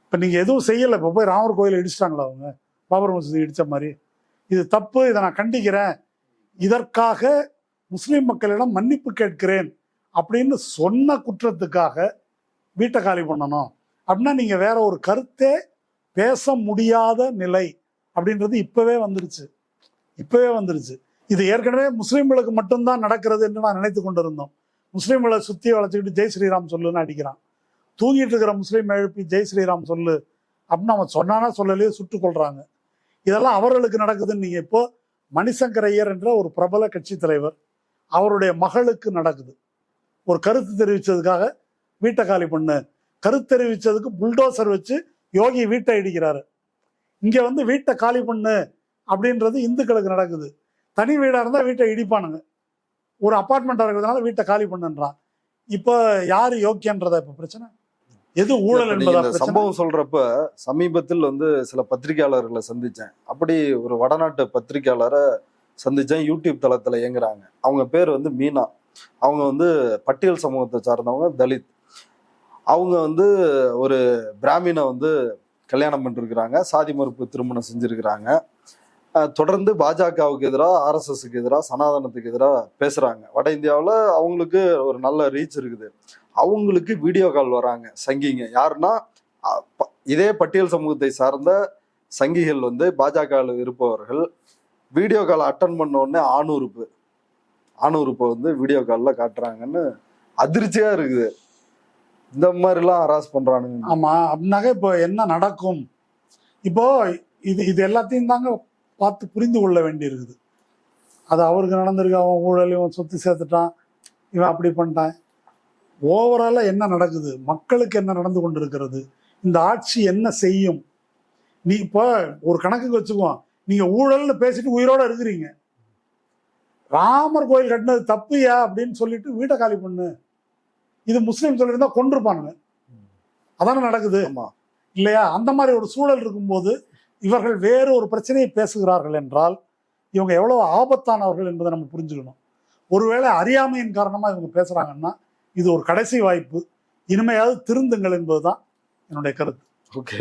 இப்போ நீங்க எதுவும் செய்யலை. இப்போ போய் ராமர் கோயிலை இடிச்சிட்டாங்களா அவங்க, பாபர் மசூதி இடிச்ச மாதிரி? இது தப்பு, இதை நான் கண்டிக்கிறேன், இதற்காக முஸ்லிம் மக்களிடம் மன்னிப்பு கேட்கிறேன் அப்படின்னு சொன்ன குற்றத்துக்காக வீட்டை காலி பண்ணணும் அப்படின்னா நீங்க வேற ஒரு கருத்தே பேச முடியாத நிலை அப்படின்றது இப்பவே வந்துருச்சு. இது ஏற்கனவே முஸ்லிம்களுக்கு மட்டும்தான் நடக்கிறது என்று நான் நினைத்து கொண்டிருந்தோம். முஸ்லிம்களை சுத்தி வளைச்சுக்கிட்டு ஜெய் ஸ்ரீராம் சொல்லுன்னு அடிக்கிறான். தூங்கிட்டு இருக்கிற முஸ்லீம் எழுப்பி ஜெய் ஸ்ரீராம் சொல்லு அப்படின்னு அவன் சொன்னானா சொல்லலையே சுட்டுக் கொள்றாங்க. இதெல்லாம் அவர்களுக்கு நடக்குதுன்னு நீங்க இப்போ மணிசங்கர் ஐயர் என்ற ஒரு பிரபல கட்சி தலைவர், அவருடைய மகளுக்கு நடக்குது. ஒரு கருத்து தெரிவிச்சதுக்காக வீட்டை காலி பண்ணு, கருத்து தெரிவிச்சதுக்கு புல்டோசர் வச்சு யோகி வீட்டை இடிக்கிறாரு. இங்க வந்து வீட்டை காலி பண்ணு அப்படின்றது இந்துக்களுக்கு நடக்குது. தனி வீடா இருந்தா வீட்டை இடிப்பானுங்க, ஒரு அபார்ட்மெண்டா இருக்கிறதுனால வீட்டை காலி பண்ணுன்றான். இப்ப யாரு யோக்கியன்றதா இப்ப பிரச்சனை? எது ஊழல் என்பதா பிரச்சனை? சம்பவம் சொல்றப்ப சமீபத்தில் வந்து சில பத்திரிகையாளர்களை சந்திச்சேன். அப்படி ஒரு வடநாட்டு பத்திரிகையாளரை சந்திச்சேன், யூடியூப் தளத்துல இயங்குறாங்க. அவங்க பேர் வந்து மீனா. அவங்க வந்து பட்டியல் சமூகத்தை சார்ந்தவங்க, தலித். அவங்க வந்து ஒரு பிராமினை வந்து கல்யாணம் பண்ணிருக்கிறாங்க, சாதி மறுப்பு திருமணம் செஞ்சிருக்கிறாங்க. தொடர்ந்து பாஜகவுக்கு எதிராக, ஆர்எஸ்எஸ்க்கு எதிராக, சனாதனத்துக்கு எதிராக பேசுறாங்க. வட இந்தியாவில் அவங்களுக்கு ஒரு நல்ல ரீச் இருக்குது. அவங்களுக்கு வீடியோ கால் வராங்க சங்கிங்க. யாருன்னா இதே பட்டியல் சமூகத்தை சார்ந்த சங்கிகள் வந்து பாஜகவில் இருப்பவர்கள் வீடியோ கால் அட்டன் பண்ண உடனே ஆணுறுப்பை வந்து வீடியோ காலில் காட்டுறாங்கன்னு அதிர்ச்சியா இருக்குது. இந்த மாதிரிலாம் ஹராஸ் பண்றானுங்க. ஆமா, அப்படின்னாக்க இப்போ என்ன நடக்கும்? இப்போ இது எல்லாத்தையும் தாங்க பார்த்து புரிந்து கொள்ள வேண்டி இருக்குது. அது அவருக்கு நடந்திருக்கு, அவன் ஊழல், இவன் சொத்து சேர்த்துட்டான், இவன் அப்படி பண்ணிட்டான். ஓவராலா என்ன நடக்குது, மக்களுக்கு என்ன நடந்து கொண்டு இருக்கிறது, இந்த ஆட்சி என்ன செய்யும்? நீ இப்போ ஒரு கணக்குக்கு வச்சுக்குவோம், நீங்க ஊழல்னு பேசிட்டு உயிரோட இருக்கிறீங்க, ராமர் கோயில் கட்டினது தப்புயா அப்படின்னு சொல்லிட்டு வீட்டை காலி பண்ணு, இது முஸ்லீம் சொல்லியிருந்தா கொண்டிருப்பானுங்க. அதானே நடக்குது இல்லையா? அந்த மாதிரி ஒரு சூழல் இருக்கும்போது இவர்கள் வேறு ஒரு பிரச்சனையை பேசுகிறார்கள் என்றால் இவங்க எவ்வளவு ஆபத்தானவர்கள் என்பதை நம்ம புரிஞ்சுக்கணும். ஒருவேளை அறியாமையின் காரணமா இவங்க பேசுறாங்கன்னா இது ஒரு கடைசி வாய்ப்பு, இனிமையாவது திருந்துங்கள் என்பதுதான் என்னுடைய கருத்து. ஓகே,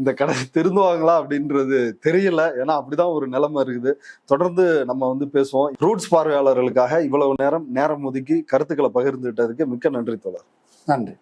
இந்த கடைசி திருந்துவாங்களா அப்படின்றது தெரியல, ஏன்னா அப்படிதான் ஒரு நிலைமை இருக்குது. தொடர்ந்து நம்ம வந்து பேசுவோம். ரூட்ஸ் பார்வையாளர்களுக்காக இவ்வளவு நேரம் ஒதுக்கி கருத்துக்களை பகிர்ந்துட்டதுக்கு மிக்க நன்றி தோழர். நன்றி.